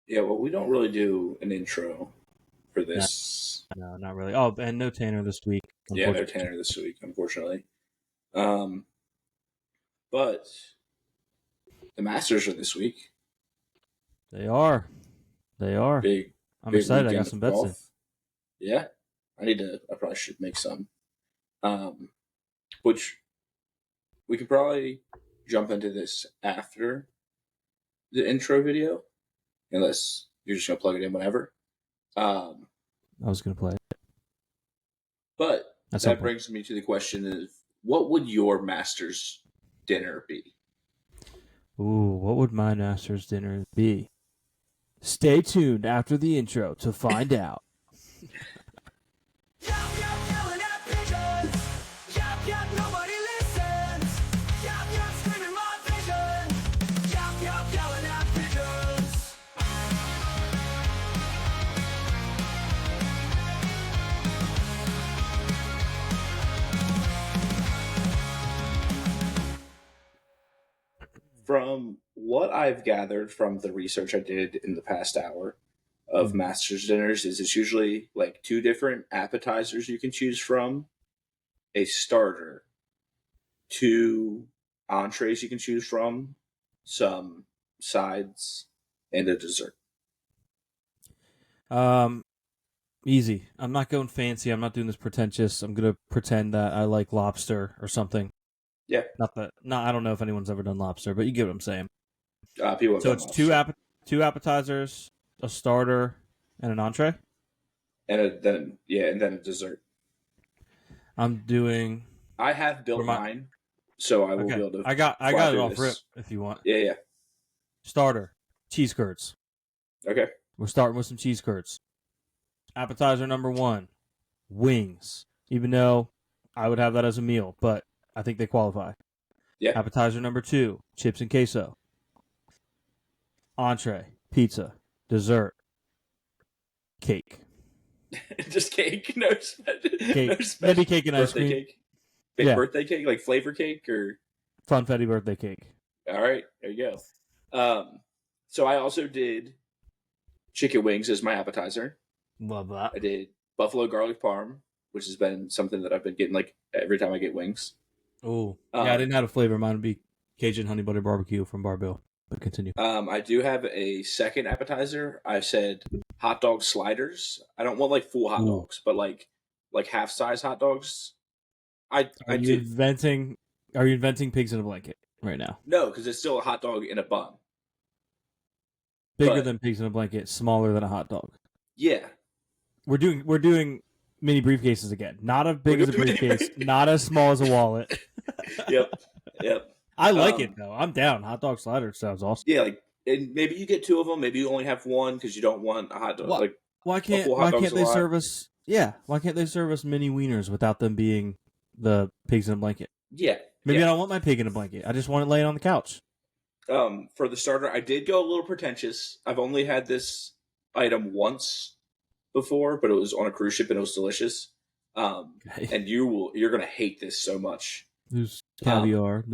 Yeah, well, we don't really do an intro for No, this. no, not really. Oh, and no Tanner this week, Yeah, no unfortunately. Tanner this week, unfortunately. Um, but the Masters are this week. They are. They are. Big, I'm big excited. I got weekend some of bets in. golf. Yeah, I probably should make some. Um, which we could probably jump into this after the intro video, unless you're just gonna plug it in whenever. Um, I was going to play it but at some that point. brings me to the question of what would your Masters dinner be? Ooh, what would my master's dinner be? Stay tuned after the intro to find out. Yap, yap, yelling at pigeons. Yap, yap, nobody listens. Yap, yap, screaming my vision. Yap, yap, yelling at pigeons. From what I've gathered from the research I did in the past hour of Mm. Masters dinners, is it's usually like two different appetizers you can choose from, a starter, two entrees you can choose from, some sides, and a dessert. Easy. I'm not going fancy. I'm not doing this pretentious. I'm going to pretend that I like lobster or something. Yeah, Not that. No, I don't know if anyone's ever done lobster, but you get what I'm saying. people have So done it's lobster, two appetizers, a starter, and an entree. and then a dessert. I'm doing I have for built my mine, so I will be okay. able to I fly got it through off rip this. if you want. Yeah, yeah. Starter, cheese curds. Okay. We're starting with some cheese curds. Appetizer number 1, wings. Even though I would have that as a meal, but I think they qualify. Yeah. Appetizer number 2, chips and queso. Entree, pizza. Dessert, cake. Just cake, no, no Cake. Maybe special cake and ice birthday cream. cake. Yeah, Birthday cake, like flavor cake, or funfetti birthday cake. all right, there you go. So I also did chicken wings as my appetizer. Love that. I did buffalo garlic parm, which has been something that I've been getting like every time I get wings. Oh, yeah, I Um, didn't have a flavor. Mine would be Cajun honey butter barbecue from Bar Bill. But continue. I do have a second appetizer. I said hot dog sliders. I don't want like full hot Ooh. dogs, but like half size hot dogs. I Are I you do inventing? Are you inventing pigs in a blanket right now? no, because it's still a hot dog in a bun. Bigger But than pigs in a blanket, smaller than a hot dog. yeah, We're doing mini briefcases again. Not as big we're as a doing briefcase, not as small as a wallet. yep, yep. I like it Um, though. I'm down. Hot dog slider sounds awesome. yeah, like and maybe you get two of them. Maybe you only have one because you don't want a hot dog. What? Like a full hot Why dog's can't a they lot. serve us? Yeah, why can't they serve us mini wieners without them being the pigs in a blanket? Yeah, Maybe yeah. I don't want my pig in a blanket. I just want it laying on the couch. For the starter, I did go a little pretentious. I've only had this item once before, but it was on a cruise ship and it was delicious. Okay. And you're gonna hate this so much. There's Um, caviar,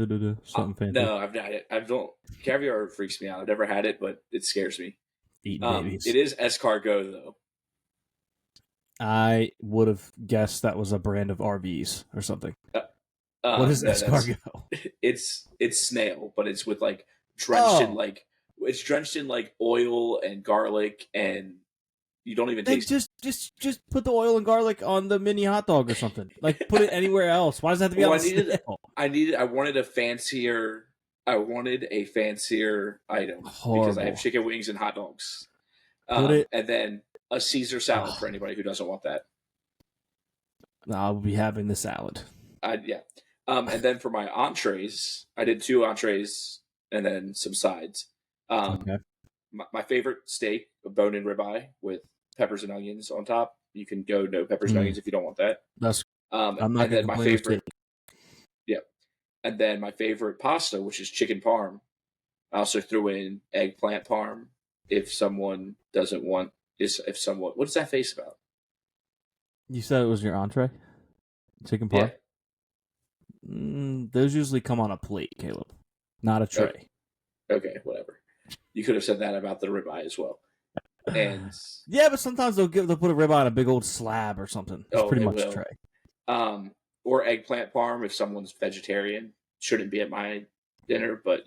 something fancy. no, I've not. I don't. Caviar freaks me out. I've never had it, but it scares me. Eating babies. It is escargot though. I would have guessed that was a brand of RVs or something. What is No, escargot? it's snail, but it's with like drenched in Oh, like it's drenched in like oil and garlic, and you don't even then taste. just put the oil and garlic on the mini hot dog or something. Like put it anywhere else. Why does it have to be Well, on the snail? I wanted a fancier. I wanted a fancier item because I have Horrible. chicken wings and hot dogs. Put it. And then a Caesar salad for Oh, anybody who doesn't want that. I'll be having the salad. Yeah. And then for my entrees, I did two entrees and then some sides. Um, Okay. my favorite steak, a bone-in ribeye with peppers and onions on top. You can go no peppers and Mm, onions if you don't want that. that's. I'm not And gonna then my complain with steak. favorite, yeah. And then my favorite pasta, which is chicken parm. I also threw in eggplant parm if someone doesn't want is if someone what's that face about? You said it was your entree, chicken Yeah. parm. Those usually come on a plate, Caleb, not a Okay, tray. okay, whatever. You could have said that about the ribeye as well. And Yeah, but sometimes they'll put a ribeye on a big old slab or something. It's pretty they much a will. tray. Or eggplant parm if someone's vegetarian. Shouldn't be at my dinner, but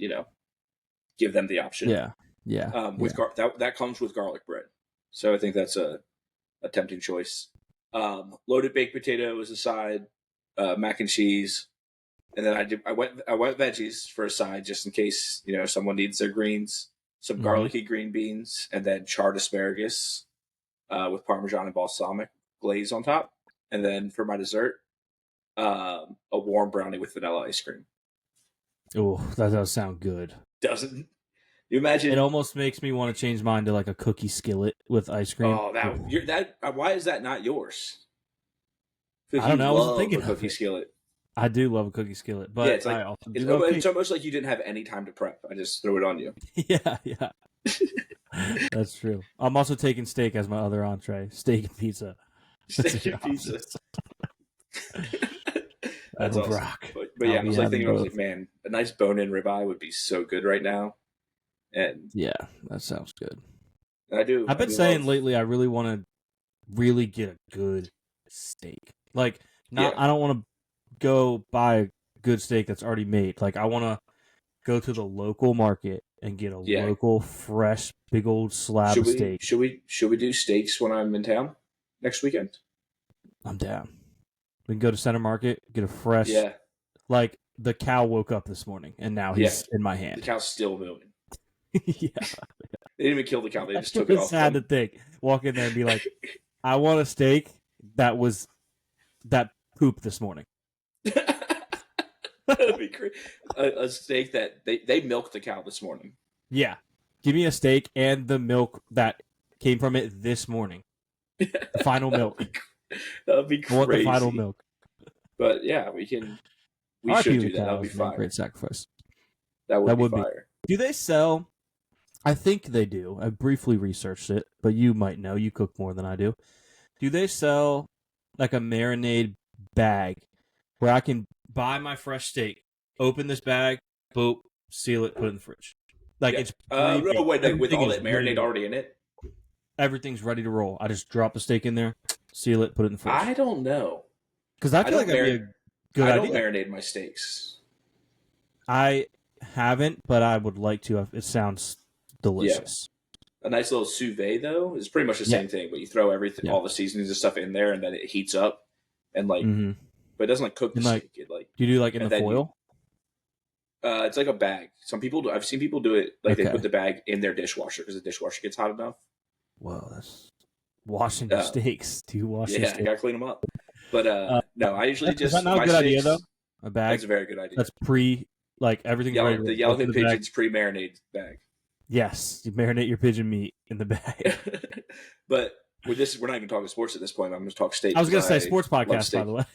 give them the option. Yeah. With that comes with garlic bread, so I think that's a tempting choice. Loaded baked potato is a side, mac and cheese, and then I went veggies for a side just in case someone needs their greens. Some garlicky green beans, and then charred asparagus with Parmesan and balsamic glaze on top. And then for my dessert, a warm brownie with vanilla ice cream. Oh, that does sound good. Doesn't you imagine? It almost makes me want to change mine to like a cookie skillet with ice cream. Oh, why is that not yours? I don't know. I wasn't thinking a cookie skillet. I do love a cookie skillet, but it's like it's almost like you didn't have any time to prep. I just threw it on you. Yeah. That's true. I'm also taking steak as my other entree. Steak and pizza. Steak and pizza. That's awesome. Rock. But yeah, I was like, man, a nice bone-in ribeye would be so good right now. And yeah, that sounds good. I've been saying lately, I really want to really get a good steak. Like, I don't want to go buy a good steak that's already made. Like, I want to go to the local market and get a local, fresh, big old slab of steak. Should we do steaks when I'm in town next weekend? I'm down. We can go to Center Market, get a fresh. Yeah. Like, the cow woke up this morning, and now he's in my hand. The cow's still moving. Yeah. They didn't even kill the cow. They just took it off. It's sad to think. Walk in there and be like, I want a steak that pooped this morning. That'd be great. A steak that they milked the cow this morning. Yeah. Give me a steak and the milk that came from it this morning. The final milk. That'd be crazy. I want the final milk. But yeah, we should do that. That'd be fire. Great sacrifice. That would be fire. Do they sell? I think they do. I briefly researched it, but you might know. You cook more than I do. Do they sell like a marinade bag where I can buy my fresh steak, open this bag, boop, seal it, put it in the fridge? Like it's with all that marinade already in it. Everything's ready to roll. I just drop the steak in there, seal it, put it in the fridge. I don't know because I feel like that'd be a good idea. I don't marinate my steaks. I haven't, but I would like to. It sounds delicious. Yeah. A nice little sous vide though is pretty much the same thing, but you throw everything, all the seasonings and stuff in there, and then it heats up, and but it doesn't cook the steak. It do you do like in the foil? It's like a bag. I've seen people do it like they put the bag in their dishwasher because the dishwasher gets hot enough. Whoa, that's washing your steaks. Do you wash your steaks? Yeah, I gotta clean them up. But no, I usually just. Is that not a good idea though? A bag. That's a very good idea. That's everything's ready. The Yellowhead Pigeon's pre-marinated bag. Yes, you marinate your pigeon meat in the bag. But with this, we're not even talking sports at this point. I'm going to talk steak. I was going to say sports podcast, by the way.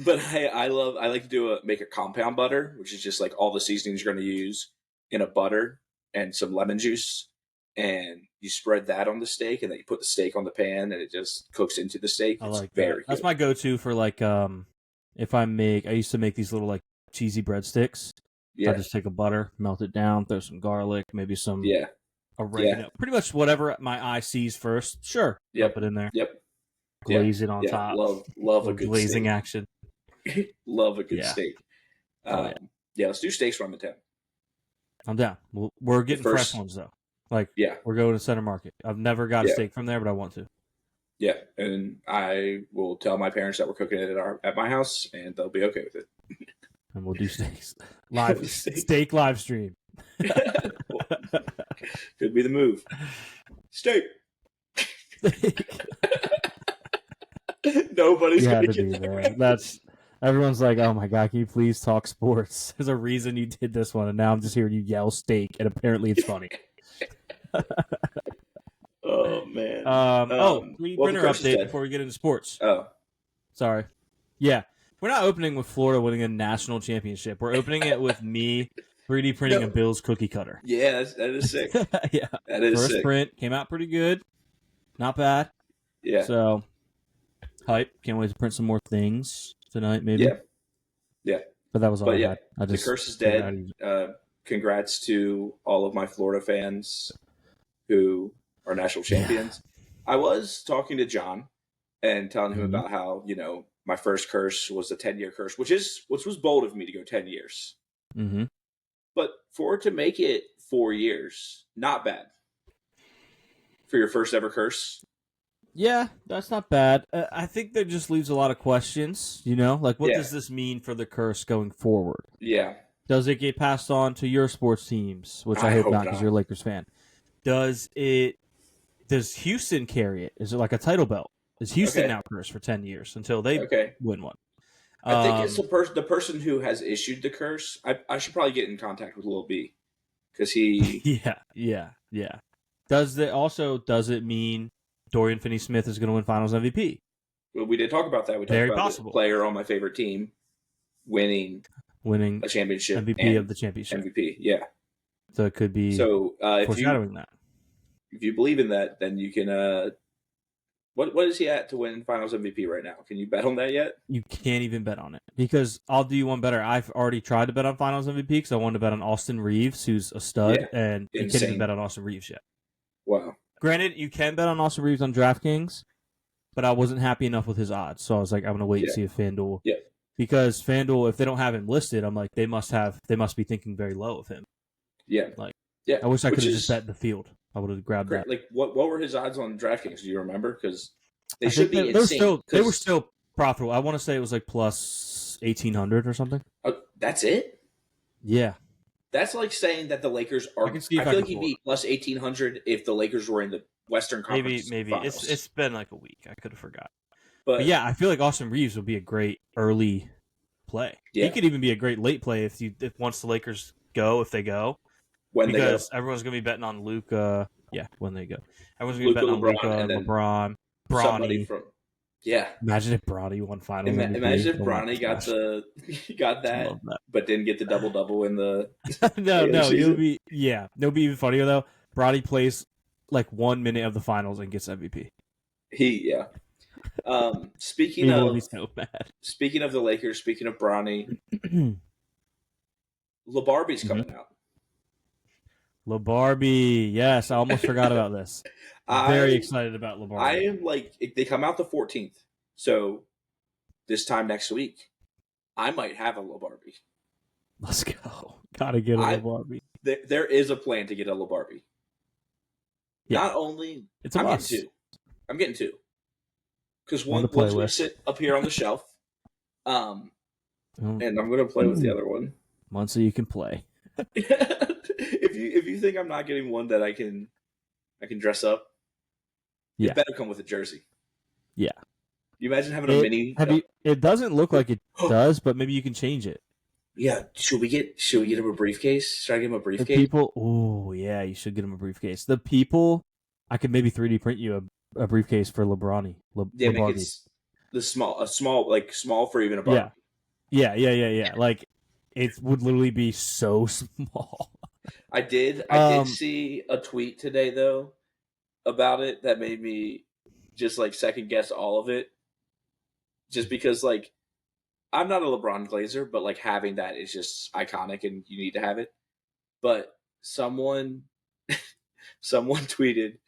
But I like to make a compound butter, which is just like all the seasonings you're going to use in a butter and some lemon juice, and you spread that on the steak, and then you put the steak on the pan, and it just cooks into the steak. I like that. That's my go-to for like if I used to make these little like cheesy breadsticks. Yeah. I just take a butter, melt it down, throw some garlic, maybe some oregano. Yeah. Pretty much whatever my eye sees first. Sure. Yep. Put it in there. Yep. Glaze it on top. Love a good glazing steak. Action. Love a good steak. Let's do steaks from the town. I'm down. We're getting fresh ones though. Like we're going to Center Market. I've never got a steak from there, but I want to. Yeah, and I will tell my parents that we're cooking it at my house, and they'll be okay with it. And we'll do steaks live. Steak live stream. Could be the move. Steak. Nobody's gonna get that. That's everyone's like, oh my god, can you please talk sports? There's a reason you did this one, and now I'm just hearing you yell steak, and apparently it's funny. Oh man. Printer update before we get into sports. Oh, sorry. Yeah. We're not opening with Florida winning a national championship. We're opening it with me 3D printing a Bills cookie cutter. Yeah, that is sick. Yeah. That is First sick. print came out pretty good. Not bad. Yeah. So, hype. Can't wait to print some more things tonight, maybe. Yeah. But that was all I had. The curse is dead. Congrats to all of my Florida fans who our national champions. I was talking to John and telling him Mhm. about how, my first curse was a 10-year curse, which was bold of me to go 10 years. Mm-hmm. But for it to make it 4 years, not bad. For your first ever curse. Yeah, that's not bad. I think that just leaves a lot of questions, like what Yeah. does this mean for the curse going forward? Yeah. Does it get passed on to your sports teams, which I hope not because you're a Lakers fan? Does Houston carry it? Is it like a title belt? Is Houston now cursed for 10 years until they win one? I think it's the person who has issued the curse. I should probably get in contact with Lil B because he. yeah. Does it mean Dorian Finney-Smith is going to win Finals MVP? Well, we did talk about that. We talked Very about possible. the player on my favorite team winning a championship, MVP of the championship. MVP, yeah. So it could be foreshadowing that. If you believe in that, then you can. What is he at to win Finals MVP right now? Can you bet on that yet? You can't even bet on it because I'll do you one better. I've already tried to bet on Finals MVP because I wanted to bet on Austin Reeves, who's a stud, and you can't even bet on Austin Reeves yet. Wow. Granted, you can bet on Austin Reeves on DraftKings, but I wasn't happy enough with his odds, so I was like, I'm gonna wait and see if FanDuel. Yeah. Because FanDuel, if they don't have him listed, I'm like, they must be thinking very low of him. Yeah. I wish I could have just bet the field. I would have grabbed that. Like, what were his odds on DraftKings? Do you remember? Because they should be insane. They were still profitable. I want to say it was like plus 1,800 or something. That's it? Yeah. That's like saying that the Lakers are. I feel like he'd be plus 1,800 if the Lakers were in the Western Conference. Maybe Finals. it's been like a week. I could have forgot. But yeah, I feel like Austin Reeves would be a great early play. Yeah. He could even be a great late play if once the Lakers go, if they go. Because everyone's going to be betting on Luka. When they go. Everyone's going to be betting on Luka, LeBron, Bronny. Imagine if Bronny won Finals MVP. Imagine if Bronny got that, but didn't get the double-double in the No, it'll be even funnier, though. Bronny plays like 1 minute of the Finals and gets MVP. Speaking of will be so bad. Speaking of the Lakers, speaking of Bronny, LaBarbie's coming out. LaBarbie, yes, I almost forgot about this. I'm very excited about LaBarbie. I am they come out the 14th, so this time next week, I might have a LaBarbie. Let's go. Gotta get a LaBarbie. There is a plan to get a LaBarbie. Yeah. Not only it's a must. I'm getting two. Because once we sit up here on the shelf, and I'm going to play with the other one. One so you can play. If you think I'm not getting one that I can dress up, it better come with a jersey. Yeah. You imagine having a mini? It doesn't look like it does, but maybe you can change it. Yeah. Should we get him a briefcase? Should I get him a briefcase? The people. Oh yeah, you should get him a briefcase. The people. I could maybe 3D print you a briefcase for LeBronny. Make it small for even a Barbie. Yeah. Like it would literally be so small. I did see a tweet today though about it that made me just second guess all of it. Just because I'm not a LeBron glazer, but having that is just iconic and you need to have it. But someone tweeted,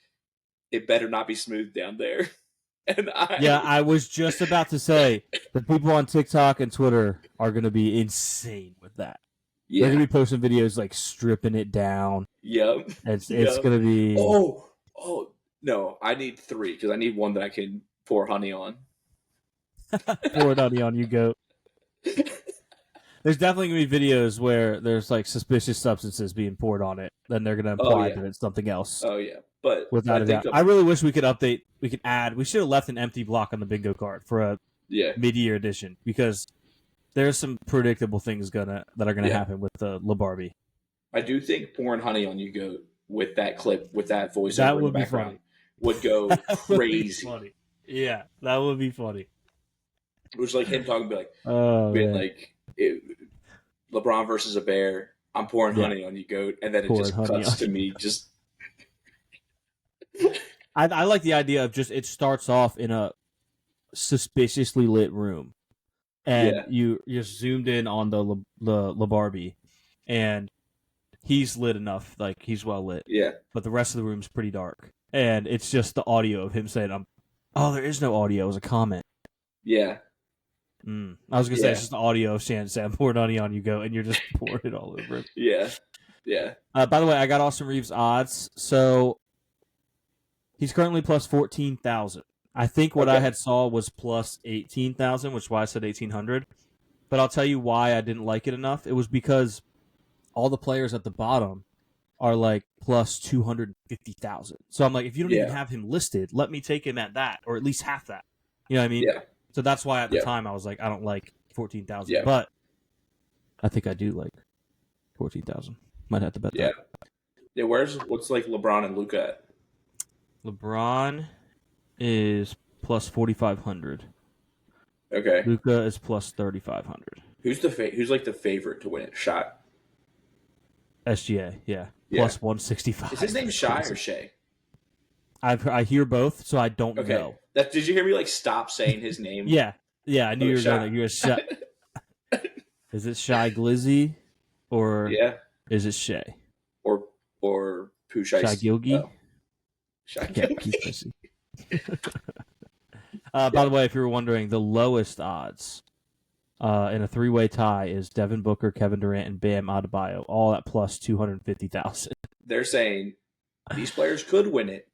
"It better not be smooth down there." And I was just about to say the people on TikTok and Twitter are going to be insane with that. Yeah. They're going to be posting videos stripping it down. Yep. It's going to be. Oh no! I need 3 because I need one that I can pour honey on. Pour honey on, you goat. There's definitely going to be videos where there's suspicious substances being poured on it. Then they're going to imply that it's something else. Oh yeah, but without a doubt, I really wish we could update. We could add. We should have left an empty block on the bingo card for a mid-year edition because there's some predictable things that are gonna happen with the LaBarbie. I do think pouring honey on you goat with that clip with that voiceover in the background would go crazy. Would funny. Yeah, that would be funny. It was him talking, LeBron versus a bear. I'm pouring honey on you, goat, and then it just cuts to me. Just, I like the idea of it starts off in a suspiciously lit room, and you're zoomed in on the LaBarbie, and he's lit enough, he's well lit. Yeah, but the rest of the room's pretty dark. and it's just the audio of him saying, "Oh, there is no audio." It was a comment. Yeah. I was gonna say it's just the audio of Shannon saying, "Pour honey on you go," and you're just pouring it all over it. Yeah. Yeah. By the way, I got Austin Reeves odds, so he's currently plus 14,000. I think what I had saw was plus 18,000, which is why I said 1,800. But I'll tell you why I didn't like it enough. It was because all the players at the bottom are like plus 250,000. So I'm like, if you don't even have him listed, let me take him at that, or at least half that. You know what I mean? Yeah. So that's why at the time I was like, I don't like 14,000. Yeah. But I think I do like 14,000. Might have to bet that. Yeah, what's like LeBron and Luka at? LeBron is plus 4,500. Okay. Luka is plus 3,500. Who's like the favorite to win it? Shot. SGA, plus 165. Is his name Shy or Shay? I hear both, so I don't know. Did you hear me like stop saying his name? Yeah, I knew you were going there. You were Shy. Is it Shy Glizzy or is it Shay? Or Pushai Shy Gilgi? Oh. Shy Gilgi. By the way, if you were wondering, the lowest odds in a three-way tie is Devin Booker, Kevin Durant, and Bam Adebayo, all at plus 250,000. They're saying these players could win it,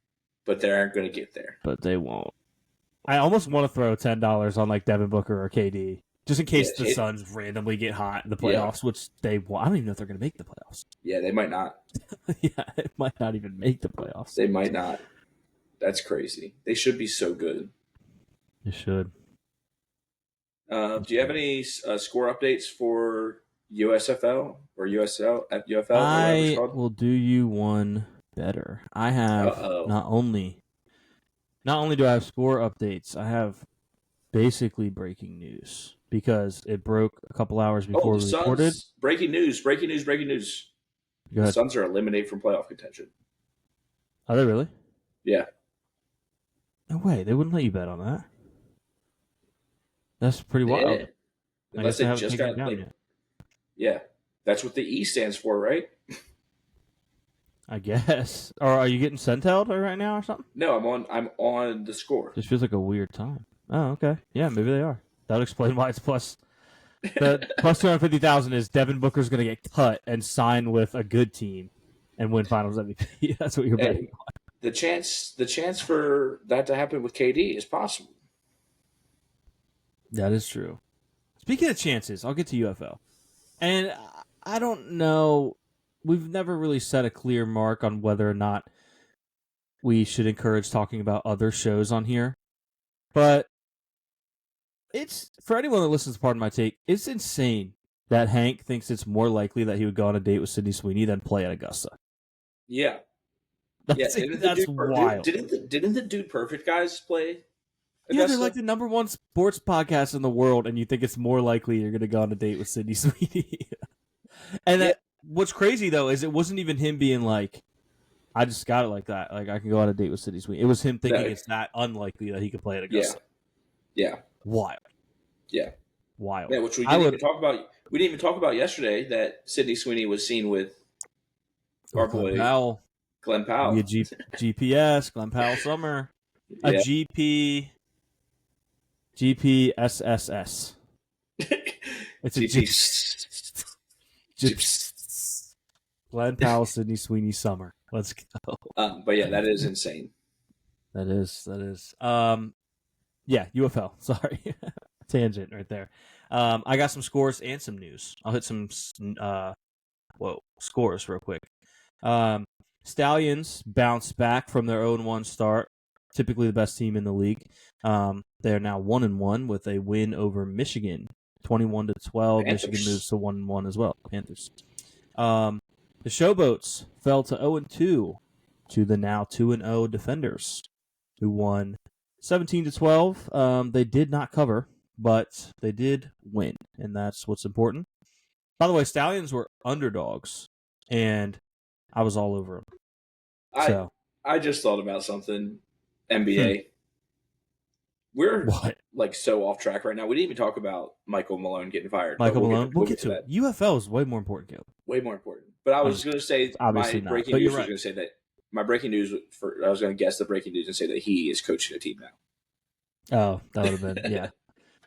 but they aren't going to get there. But they won't. I almost want to throw $10 on like Devin Booker or KD, just in case the Suns randomly get hot in the playoffs, which they won't. I don't even know if they're going to make the playoffs. Yeah, they might not. It might not even make the playoffs. They might not. That's crazy. They should be so good. They should. Do you have any score updates for USFL or USL at UFL? I will do you one better. I have not only do I have score updates, I have basically breaking news because it broke a couple hours before we recorded. Breaking news. Go ahead. The Suns are eliminated from playoff contention. Are they really? Yeah. No way. They wouldn't let you bet on that. That's pretty wild. Unless they just got yet. Yeah. That's what the E stands for, right? I guess. Or are you getting Centelled right now or something? No, I'm on the score. This feels like a weird time. Oh, okay. Yeah, maybe they are. That'll explain why it's plus. The plus 250,000 is Devin Booker's going to get cut and sign with a good team and win Finals MVP. That's what you're betting on. The chance for that to happen with KD is possible. That is true. Speaking of chances, I'll get to UFL. And I don't know. We've never really set a clear mark on whether or not we should encourage talking about other shows on here. But it's, for anyone that listens to Pardon My Take, it's insane that Hank thinks it's more likely that he would go on a date with Sydney Sweeney than play at Augusta. Yeah. That's wild. Didn't the Dude Perfect guys play Augusta? Yeah, they're like the number one sports podcast in the world, and you think it's more likely you're going to go on a date with Sydney Sweeney. And what's crazy, though, is it wasn't even him being like, I just got it like that. Like, I can go on a date with Sydney Sweeney. It was him thinking it's that unlikely that he could play at Augusta. Yeah. Wild. Yeah. Wild. Yeah, which we didn't even talk about. We didn't even talk about yesterday that Sydney Sweeney was seen with our boy Glenn Powell. GPS, Glenn Powell Summer. A GPSSS. It's a GP. Glenn Powell, Sydney Sweeney Summer. Let's go. But yeah, that is insane. That is. Yeah, UFL. Sorry. Tangent right there. I got some scores and some news. I'll hit some scores real quick. Stallions bounced back from their 0-1 start. Typically the best team in the league. They are now 1-1 with a win over Michigan, 21-12. Panthers. Michigan moves to 1-1 as well. Panthers. The Showboats fell to 0-2 to the now 2-0 Defenders, who won 17-12. They did not cover, but they did win, and that's what's important. By the way, Stallions were underdogs, and I was all over them. I just thought about something. NBA. We're like so off track right now. We didn't even talk about Michael Malone getting fired. Michael Malone? We'll get to it. UFL is way more important, Caleb. Way more important. But I was going to say, obviously my breaking news was going to say that my breaking news I was going to guess the breaking news and say that he is coaching a team now. Oh, that would have been yeah.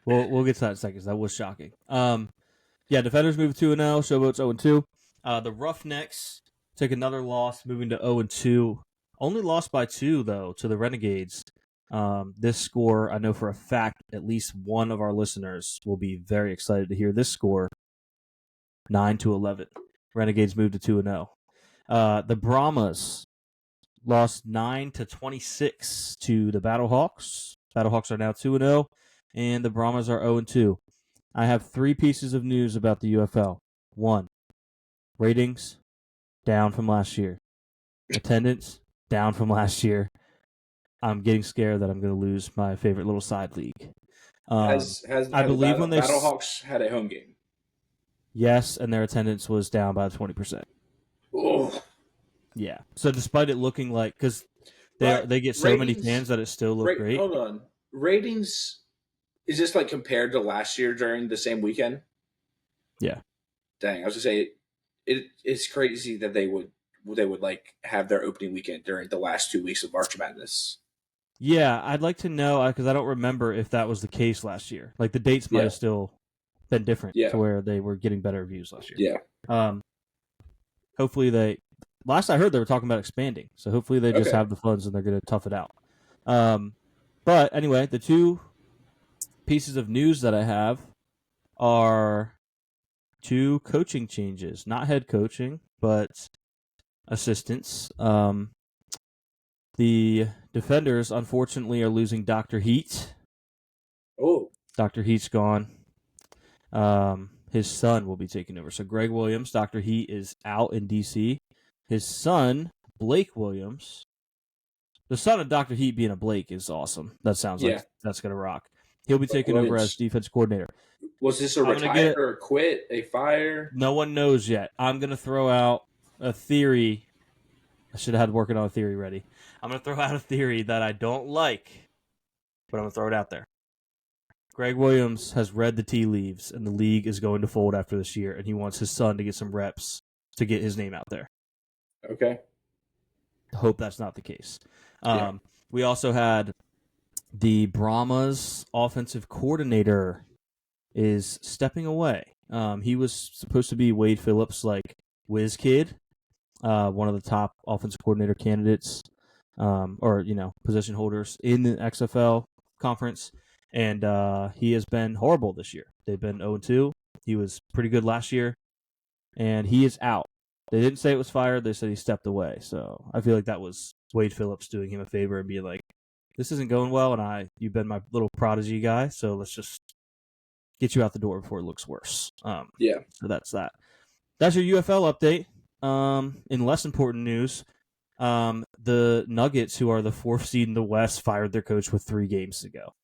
We'll get to that in a second. That was shocking. Yeah, Defenders moved 2-0. Showboats 0-2. The Roughnecks take another loss, moving to 0-2. Only lost by 2 though to the Renegades. This score, I know for a fact, at least one of our listeners will be very excited to hear this score. 9-11. Renegades moved to 2-0. The Brahmas lost 9-26 to the Battlehawks. Battlehawks are now 2-0, and the Brahmas are 0-2. I have 3 pieces of news about the UFL. 1, ratings down from last year. Attendance down from last year. I'm getting scared that I'm going to lose my favorite little side league. I believe when they Battlehawks had a home game. Yes, and their attendance was down by 20%. Oh, yeah. So despite it looking like, because they get so many fans that it still looked great. Hold on, ratings. Is this like compared to last year during the same weekend? Yeah. Dang, I was gonna say it's crazy that they would like have their opening weekend during the last 2 weeks of March Madness. Yeah, I'd like to know because I don't remember if that was the case last year. Like the dates might have still been different to where they were getting better views last year. Yeah. Hopefully they. Last I heard, they were talking about expanding, so hopefully they just have the funds and they're going to tough it out. But anyway, the 2 pieces of news that I have are 2 coaching changes, not head coaching, but assistants. The Defenders, unfortunately, are losing Dr. Heat. Oh. Dr. Heat's gone. His son will be taking over. So Greg Williams, Dr. Heat, is out in D.C. His son, Blake Williams, the son of Dr. Heat being a Blake is awesome. That sounds like that's going to rock. He'll be taking over as defense coordinator. Was this a retire or a quit, a fire? No one knows yet. I'm going to throw out a theory. I should have had working on a theory ready. I'm going to throw out a theory that I don't like, but I'm going to throw it out there. Greg Williams has read the tea leaves, and the league is going to fold after this year, and he wants his son to get some reps to get his name out there. Okay. Hope that's not the case. We also had the Brahmas offensive coordinator is stepping away. He was supposed to be Wade Phillips' like whiz kid, one of the top offensive coordinator candidates, or position holders in the XFL conference, and he has been horrible this year. They've been 0-2. He was pretty good last year, and he is out. They didn't say it was fired. They said he stepped away. So I feel like that was Wade Phillips doing him a favor and being like, this isn't going well, and you've been my little prodigy guy, so let's just get you out the door before it looks worse. So that's that. That's your UFL update. In less important news, the Nuggets, who are the 4th seed in the West, fired their coach with 3 games to go.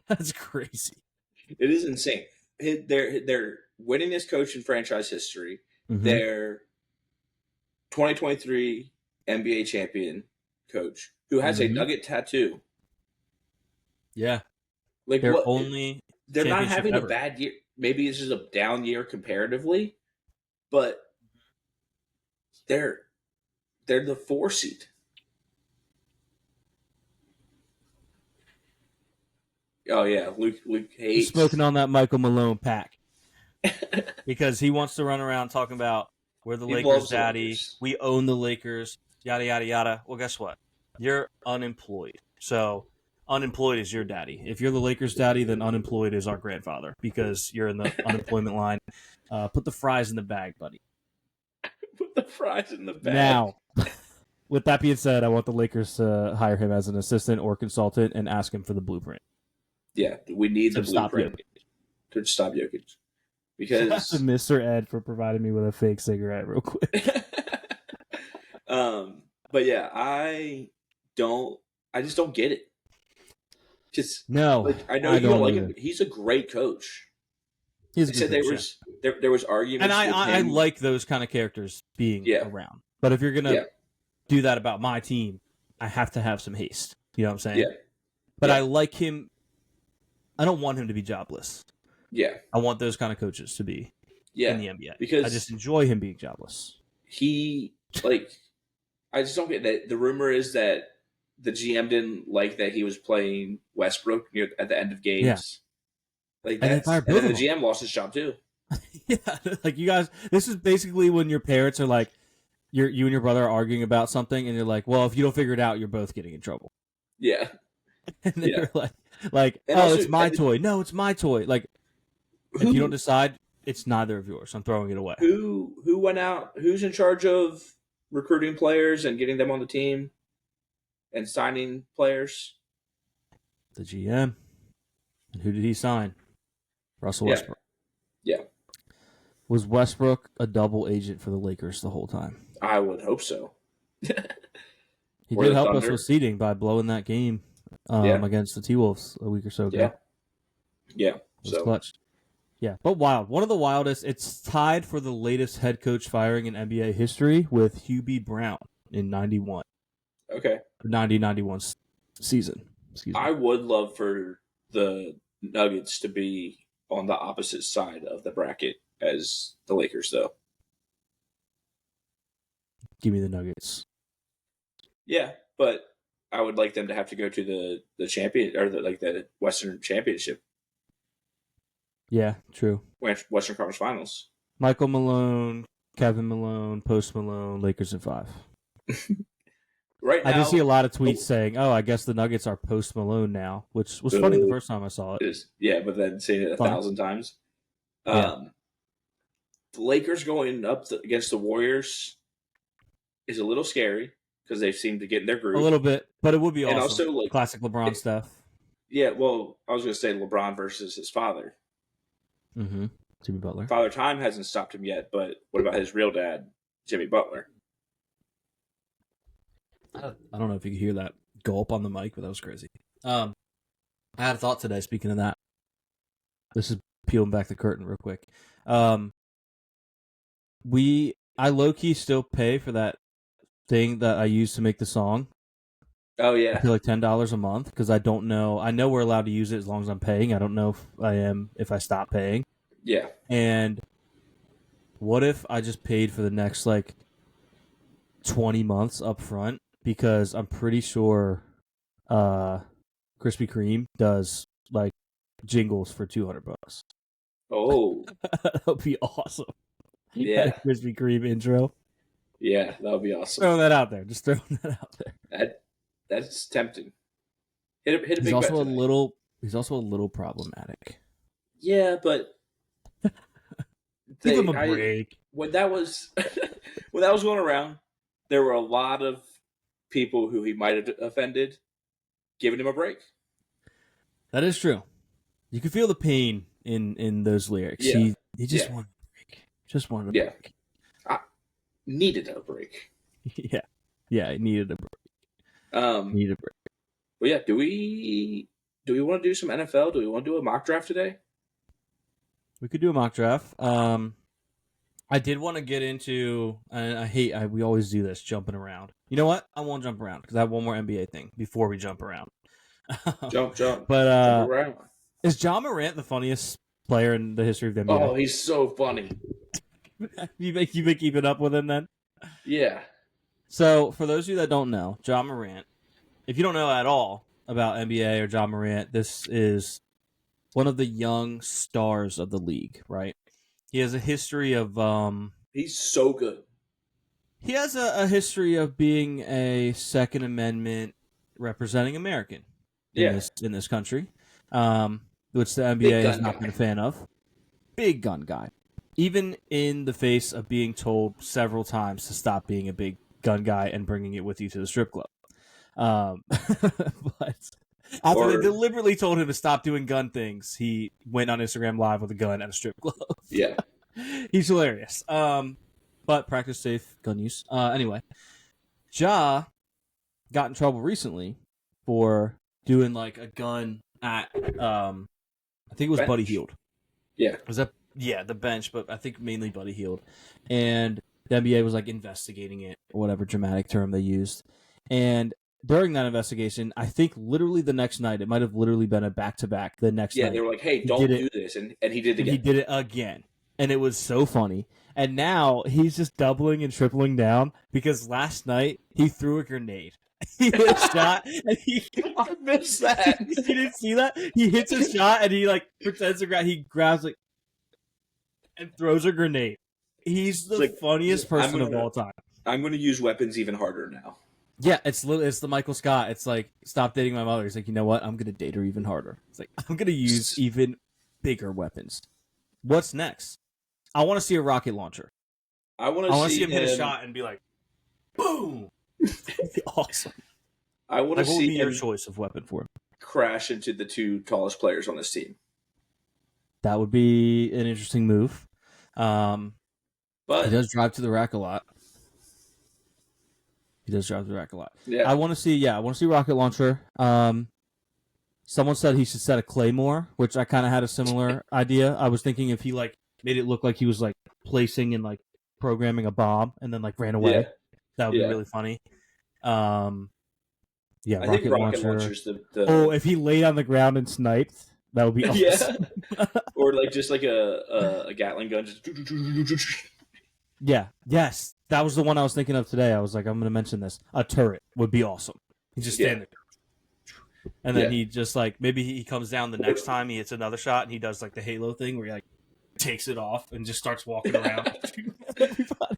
That's crazy. It is insane. They're winningest coach in franchise history. Mm-hmm. They're 2023 NBA champion coach who has a Nugget tattoo. Yeah. Like they're they're not having a bad year. Maybe this is a down year comparatively, but they're the 4 seed. Oh yeah, Luke hates. He's smoking on that Michael Malone pack because he wants to run around talking about we're the Lakers, daddy. We own the Lakers. Yada yada yada. Well, guess what? You're unemployed. So unemployed is your daddy. If you're the Lakers' daddy, then unemployed is our grandfather because you're in the unemployment line. Put the fries in the bag, buddy. Put the fries in the bag. Now, with that being said, I want the Lakers to hire him as an assistant or consultant and ask him for the blueprint. Yeah, we need the blueprint to stop Jokic. Because shout out to Mr. Ed for providing me with a fake cigarette real quick. But yeah, I just don't get it. Just no, I know you don't like him. He's a great coach. He's a good coach, there was arguments, and I like those kind of characters being around. But if you're gonna do that about my team, I have to have some haste. You know what I'm saying? Yeah. But I like him. I don't want him to be jobless. Yeah. I want those kind of coaches to be in the NBA because I just enjoy him being jobless. He I just don't get that. The rumor is that the GM didn't like that he was playing Westbrook at the end of games. Like And they that's fired and both then of the GM lost his job too. Yeah, like you guys, this is basically when your parents are like, you and your brother are arguing about something, and you're like, well, if you don't figure it out, you're both getting in trouble. Yeah, And then yeah. you're like, And oh, also, it's my toy. No, it's my toy. Like, if you don't decide, it's neither of yours. I'm throwing it away. who went out? Who's in charge of recruiting players and getting them on the team and signing players? The GM. And who did he sign? Russell Yeah. Westbrook. Yeah, Was Westbrook a double agent for the Lakers the whole time? I would hope so. He Or did the help us Thunder. with seeding by blowing that game Yeah. against the T-Wolves a week or so ago. Yeah, yeah. It was So clutch. Yeah, but wild. One of the wildest. It's tied for the latest head coach firing in NBA history with Hubie Brown in 91. okay, 90-91 season. Excuse me. I would love for the Nuggets to be on the opposite side of the bracket as the Lakers, though. Give me the Nuggets. Yeah, but I would like them to have to go to the champion or the Western Championship, Yeah, true. Western Conference Finals. Michael Malone, Kevin Malone, Post Malone, Lakers in 5. Right now, I did see a lot of tweets saying, "Oh, I guess the Nuggets are Post Malone now," which was funny the first time I saw it. Yeah, but then saying it 1,000 times. Yeah. The Lakers going up against the Warriors is a little scary because they seem to get in their groove A little bit, but it would be And awesome. also, like, Classic LeBron stuff. Yeah, well, I was going to say LeBron versus his father. Mm-hmm. Jimmy Butler. Father Time hasn't stopped him yet, but what about his real dad, Jimmy Butler? I don't know if you could hear that gulp on the mic, but that was crazy. I had a thought today. Speaking of that, this is peeling back the curtain real quick. I low key still pay for that thing that I use to make the song. Oh I yeah, pay like $10 a month because I don't know. I know we're allowed to use it as long as I'm paying. I don't know if I am if I stop paying. yeah. And what if I just paid for the next like 20 months up front? Because I'm pretty sure Krispy Kreme does like jingles for $200. Oh That would be awesome. yeah, Krispy Kreme intro. yeah. That would be awesome. Throwing that out there. Just throwing that out there. That's tempting. Hit a He's big also bet a tonight. little. He's also a little problematic. Yeah, but Give him a break. When that was going around, there were a lot of people who he might have offended, giving him a break. That is true. You can feel the pain in those lyrics. Yeah. He just Yeah. wanted a break. Just wanted a Yeah. break. Needed a break. Yeah. Yeah, he needed a break. Needed a break. Well, yeah. Do we want to do some NFL? Do we want to do a mock draft today? We could do a mock draft. I did want to get into, and we always do this, jumping around. You know what? I won't jump around because I have one more NBA thing before we jump around. Jump. But Jump around. is Ja Morant the funniest player in the history of the NBA? Oh, he's so funny. you been keeping up with him then? Yeah. So, for those of you that don't know, Ja Morant, if you don't know at all about NBA or Ja Morant, this is one of the young stars of the league, right? He has a history of He's so good. he has a history of being a Second Amendment representing American in this country, which the NBA has not been a fan of. Big gun guy. Even in the face of being told several times to stop being a big gun guy and bringing it with you to the strip club. But after they deliberately told him to stop doing gun things, he went on Instagram Live with a gun at a strip club. Yeah. He's hilarious. But practice safe gun use. Anyway, Ja got in trouble recently for doing like a gun at I think it was Bench. Buddy Hield. Yeah. Was that the bench, but I think mainly Buddy Hield. And the NBA was like investigating it, or whatever dramatic term they used. And during that investigation, I think literally the next night, it might have literally been a back-to-back the next night. Yeah, they were like, hey, don't do this. And he did it again. He did it again. And it was so funny. And now he's just doubling and tripling down because last night he threw a grenade. He hit a shot and I missed that. you didn't see that? He hits a shot and he like pretends to grab. He grabs like and throws a grenade. He's the funniest person of all time. I'm going to use weapons even harder now. Yeah, it's the Michael Scott. It's like, stop dating my mother. He's like, you know what? I'm going to date her even harder. It's like, I'm going to use even bigger weapons. What's next? I want to see a rocket launcher. I want to see him hit a shot and be like, boom. That'd be awesome. I want to what would see be your him choice of weapon for him? crash into the 2 tallest players on this team. That would be an interesting move. But he does drive to the rack a lot. Yeah. I want to see rocket launcher. Someone said he should set a claymore, which I kind of had a similar idea. I was thinking if he like made it look like he was like placing and like programming a bomb and then like ran away. Yeah. That would be really funny. I think rocket launcher's the Oh, if he laid on the ground and sniped, that would be awesome. Yeah. Or like just like a Gatling gun. Just... Yeah. Yes. That was the one I was thinking of today. I was like, I'm going to mention this. A turret would be awesome. He just stand there. And then he just like, maybe he comes down the next time, he hits another shot, and he does like the Halo thing where he like takes it off and just starts walking around.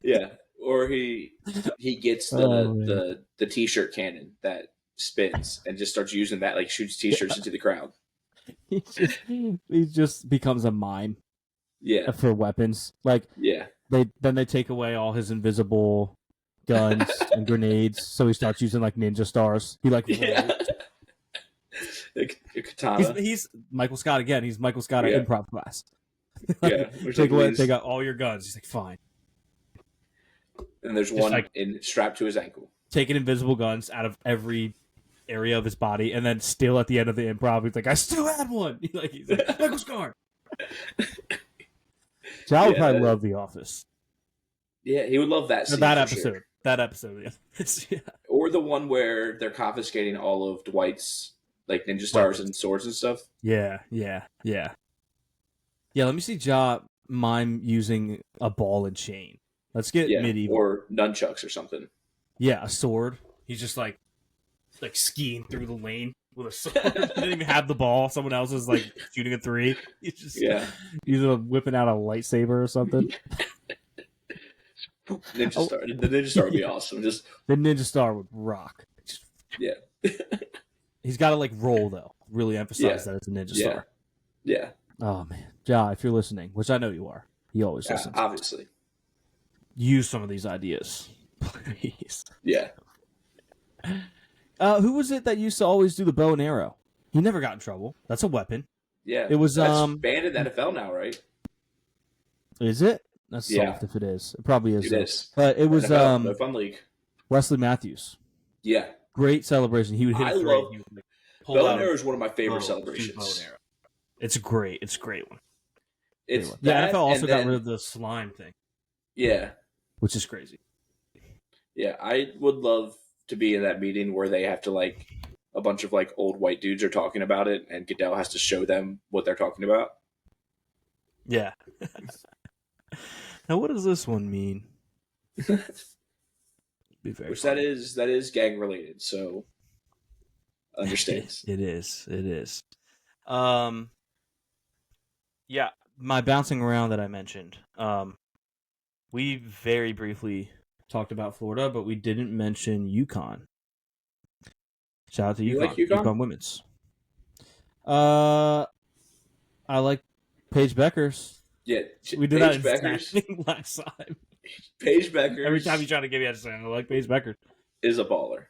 Yeah. Or he gets the t-shirt cannon that spins and just starts using that, like shoots t-shirts into the crowd. He just becomes a mime. Yeah. For weapons. Like they take away all his invisible guns and grenades, so he starts using like ninja stars. He like a katana. He's Michael Scott again. He's Michael Scott at improv class. Take out all your guns. He's like, fine. And there's one strapped to his ankle. Taking invisible guns out of every area of his body, and then still at the end of the improv, he's like, I still had one. He's like Michael Scott. So I would probably love The Office. Yeah, he would love that scene. That episode. Sure. That episode, yeah. Or the one where they're confiscating all of Dwight's like ninja stars and swords and stuff. Yeah. Yeah, let me see Ja mime using a ball and chain. Let's get medieval. Or nunchucks or something. Yeah, a sword. He's just like skiing through the lane with a sword. He didn't even have the ball. Someone else is like shooting a 3. He's just he's whipping out a lightsaber or something. Ninja Star. The Ninja Star would be awesome. Just the Ninja Star would rock. Yeah. He's got to like roll though. Really emphasize that it's a Ninja Star. Yeah. Oh man, Ja, if you're listening, which I know you are, he always listens. Obviously. Use some of these ideas, please. Yeah. Who was it that used to always do the bow and arrow? He never got in trouble. That's a weapon. Yeah. It was That's banned in the NFL now, right? Is it? That's soft if it is. It probably is. It is. But it was NFL, no fun league. Wesley Matthews. Yeah. Great celebration. He would hit a three. Bow and arrow is one of my favorite celebrations. Bow and arrow. It's great. It's a great one. It's the NFL also got rid of the slime thing. Yeah. Which is crazy. Yeah, I would love to be in that meeting where they have to like a bunch of like old white dudes are talking about it and Goodell has to show them what they're talking about. Yeah. Now what does this one mean? Which that is gang related, so understands. It is. Yeah, my bouncing around that I mentioned. We very briefly talked about Florida, but we didn't mention UConn. Shout out to UConn. You like UConn? UConn women's. I like Paige Beckers. Yeah, we did that in last time. Paige Beckers. Every time you try to give me a saying, I like Paige Beckers. Is a baller.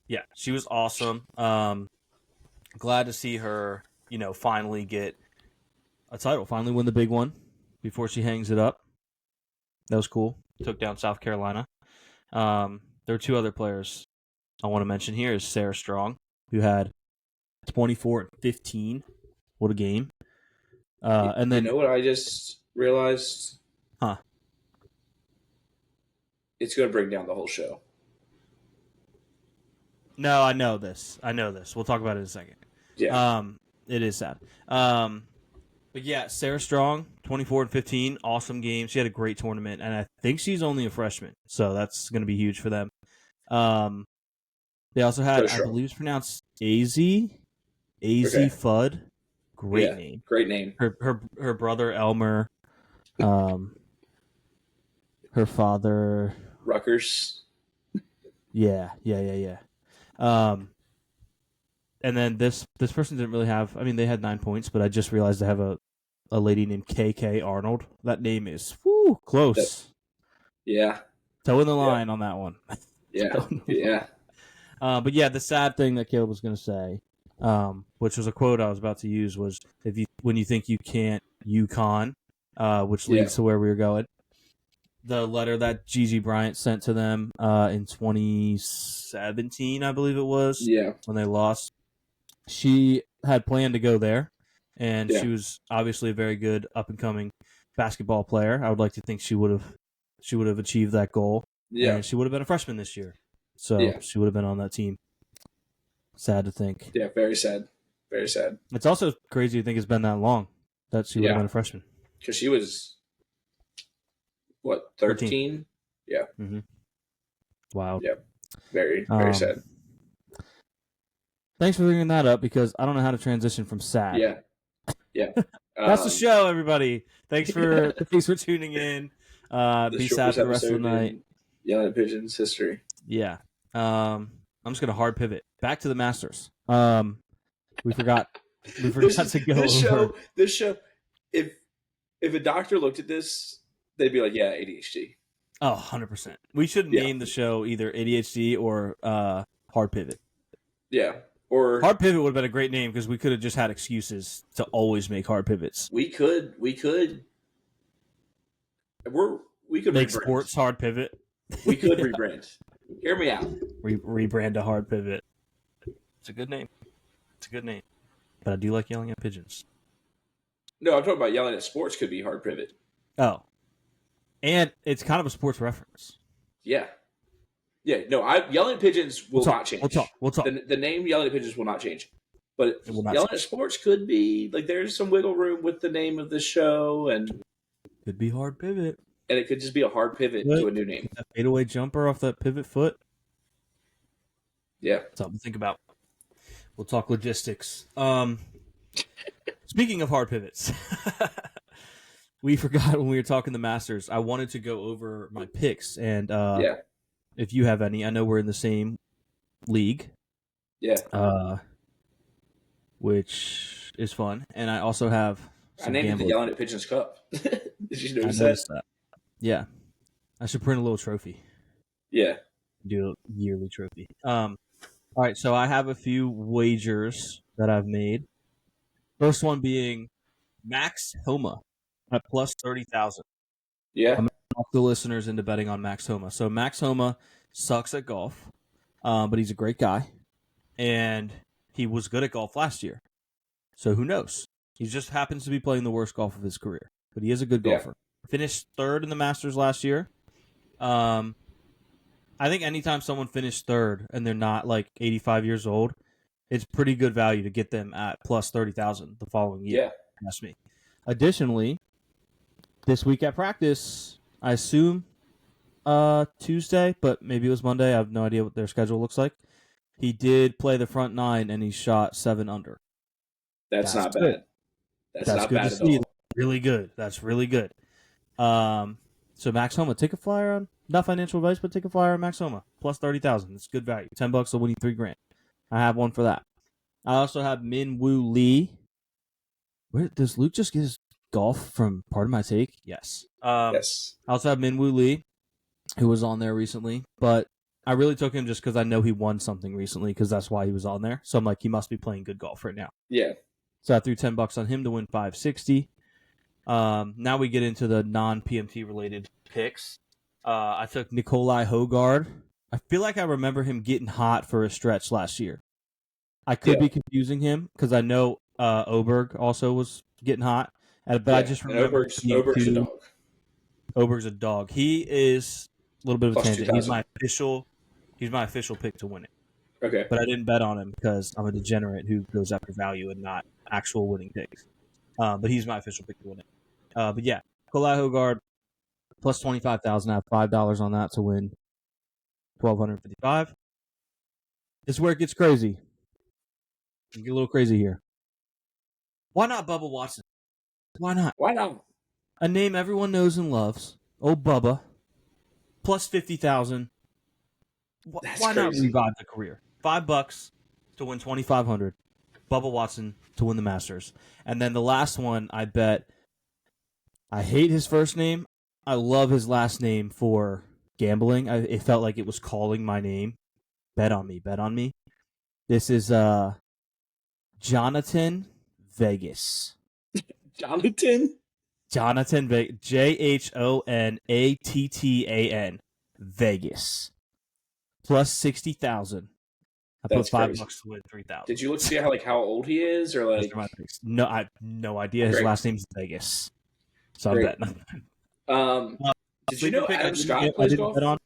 Yeah, she was awesome. Glad to see her, finally get a title, finally win the big one before she hangs it up. That was cool. Took down South Carolina. There were 2 other players I want to mention here. Is Sarah Strong, who had 24 and 15. What a game. And then you know what I just realized? Huh. It's going to bring down the whole show. No, I know this. We'll talk about it in a second. Yeah. It is sad. But yeah, Sarah Strong, 24-15, awesome game. She had a great tournament, and I think she's only a freshman, so that's going to be huge for them. They also had, Go I Strong. believe it's pronounced AZ Okay. Fudd. Great Yeah, name. great name. Her brother Elmer, her father. Rutgers. Yeah. And then this person didn't really have. I mean, they had 9 points, but I just realized they have a lady named KK Arnold. That name is close. Yeah, Toe in the line on that one. yeah, yeah. But yeah, the sad thing that Caleb was going to say, which was a quote I was about to use, was when you think you can't, UConn, which leads to where we were going. The letter that Gigi Bryant sent to them in 2017, I believe it was, when they lost. She had planned to go there, and she was obviously a very good up and coming basketball player. I would like to think she would have achieved that goal, and she would have been a freshman this year, so she would have been on that team. Sad to think. Yeah, very sad. Very sad. It's also crazy to think it's been that long that she would have been a freshman. Because she was, what, 13? Yeah. Mm-hmm. Wow. Yeah. Very, very sad. Thanks for bringing that up, because I don't know how to transition from sad. Yeah. That's the show, everybody. Thanks for tuning in. Be sad for the rest of the night. Yelling at Pigeons history. Yeah. I'm just gonna hard pivot back to the Masters. We forgot to go over this show. If a doctor looked at this, they'd be like, "Yeah, ADHD." Oh, 100%. We should name the show either ADHD or Hard Pivot. Yeah. Or Hard Pivot would have been a great name, because we could have just had excuses to always make hard pivots. We could make rebrand. Sports Hard Pivot. We could rebrand. Hear me out. Rebrand to Hard Pivot. It's a good name. But I do like yelling at pigeons. No, I'm talking about yelling at sports could be Hard Pivot. Oh. And it's kind of a sports reference. Yeah. Yeah, no, yelling at pigeons will not change. We'll talk. The name yelling at pigeons will not change. But yelling at sports could be, like, there's some wiggle room with the name of the show, and could be Hard Pivot. And it could just be a hard pivot to a new name. That fadeaway jumper off that pivot foot. Yeah. Something to think about. We'll talk logistics. Speaking of hard pivots, we forgot when we were talking the Masters. I wanted to go over my picks, and if you have any, I know we're in the same league. Yeah. Which is fun, and I also have. I named it the Yelling at Pigeons Cup. Did you notice that? Yeah, I should print a little trophy. Yeah, do a yearly trophy. All right, so I have a few wagers that I've made. First one being Max Homa at plus 30,000. Yeah, I'm going to talk the listeners into betting on Max Homa. So Max Homa sucks at golf, but he's a great guy, and he was good at golf last year. So who knows? He just happens to be playing the worst golf of his career, but he is a good golfer. Finished third in the Masters last year. I think anytime someone finished third and they're not like 85 years old, it's pretty good value to get them at plus 30,000 the following year. Yeah. That's me. Additionally, this week at practice, I assume Tuesday, but maybe it was Monday. I have no idea what their schedule looks like. He did play the front nine and he shot 7 under. That's not bad. That's not good bad to at see. all. Really good. That's really good. So Max Homa, take a flyer on, not financial advice, but take a flyer on Max Homa. Plus 30,000. It's good value. $10 will win you $3,000. I have one for that. I also have Min Woo Lee. Where does Luke just get his golf from Pardon My Take? Yes. Yes. I also have Min Woo Lee, who was on there recently, but I really took him just because I know he won something recently, because that's why he was on there. So I'm like, he must be playing good golf right now. Yeah. So I threw $10 on him to win $560. Now we get into the non-PMT related picks. I took Nikolai Hogard. I feel like I remember him getting hot for a stretch last year. I could be confusing him because I know Oberg also was getting hot, but I just remember Oberg's a dog. Oberg's a dog. He is a little bit of a Plus tangent. 2,000. He's my official pick to win it. Okay. But I didn't bet on him because I'm a degenerate who goes after value and not actual winning picks. But he's my official pick to win it. But yeah, Nikolai Hogard plus 25,000. I have $5 on that to win 1,255. This is where it gets crazy. You get a little crazy here. Why not Bubba Watson? Why not? Why not? A name everyone knows and loves. Old Bubba. Plus 50,000. That's Why not crazy. revive the career? $5 to win 2,500. Bubba Watson to win the Masters. And then the last one, I bet. I hate his first name. I love his last name for gambling. It felt like it was calling my name. Bet on me. Bet on me. This is Jonathan Vegas. Jonathan? Jonathan Vegas. JHONATTAN. Vegas. Plus 60,000. I That's put $5 crazy. to win 3,000. Did you look to see how old he is, or Those like? are my picks. No, I have no idea. His Great. last name's Vegas. So I'm Great. betting. Did you know Pick, Adam Scott I plays didn't golf? bet on.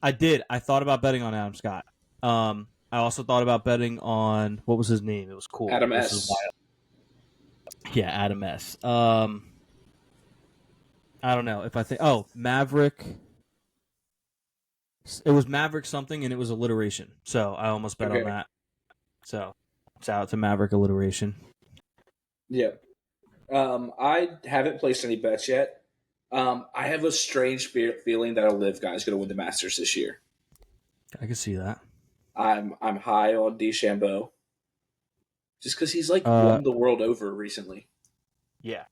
I did. I thought about betting on Adam Scott. I also thought about betting on what was his name? It was cool. Adam This S. is wild. Yeah, Adam S. I don't know if I think. Oh, Maverick. It was Maverick something, and it was alliteration. So I almost bet on that. So shout out to Maverick alliteration. Yeah. I haven't placed any bets yet. I have a strange feeling that a live guy is going to win the Masters this year. I can see that. I'm high on DeChambeau, just because he's like won the world over recently. Yeah.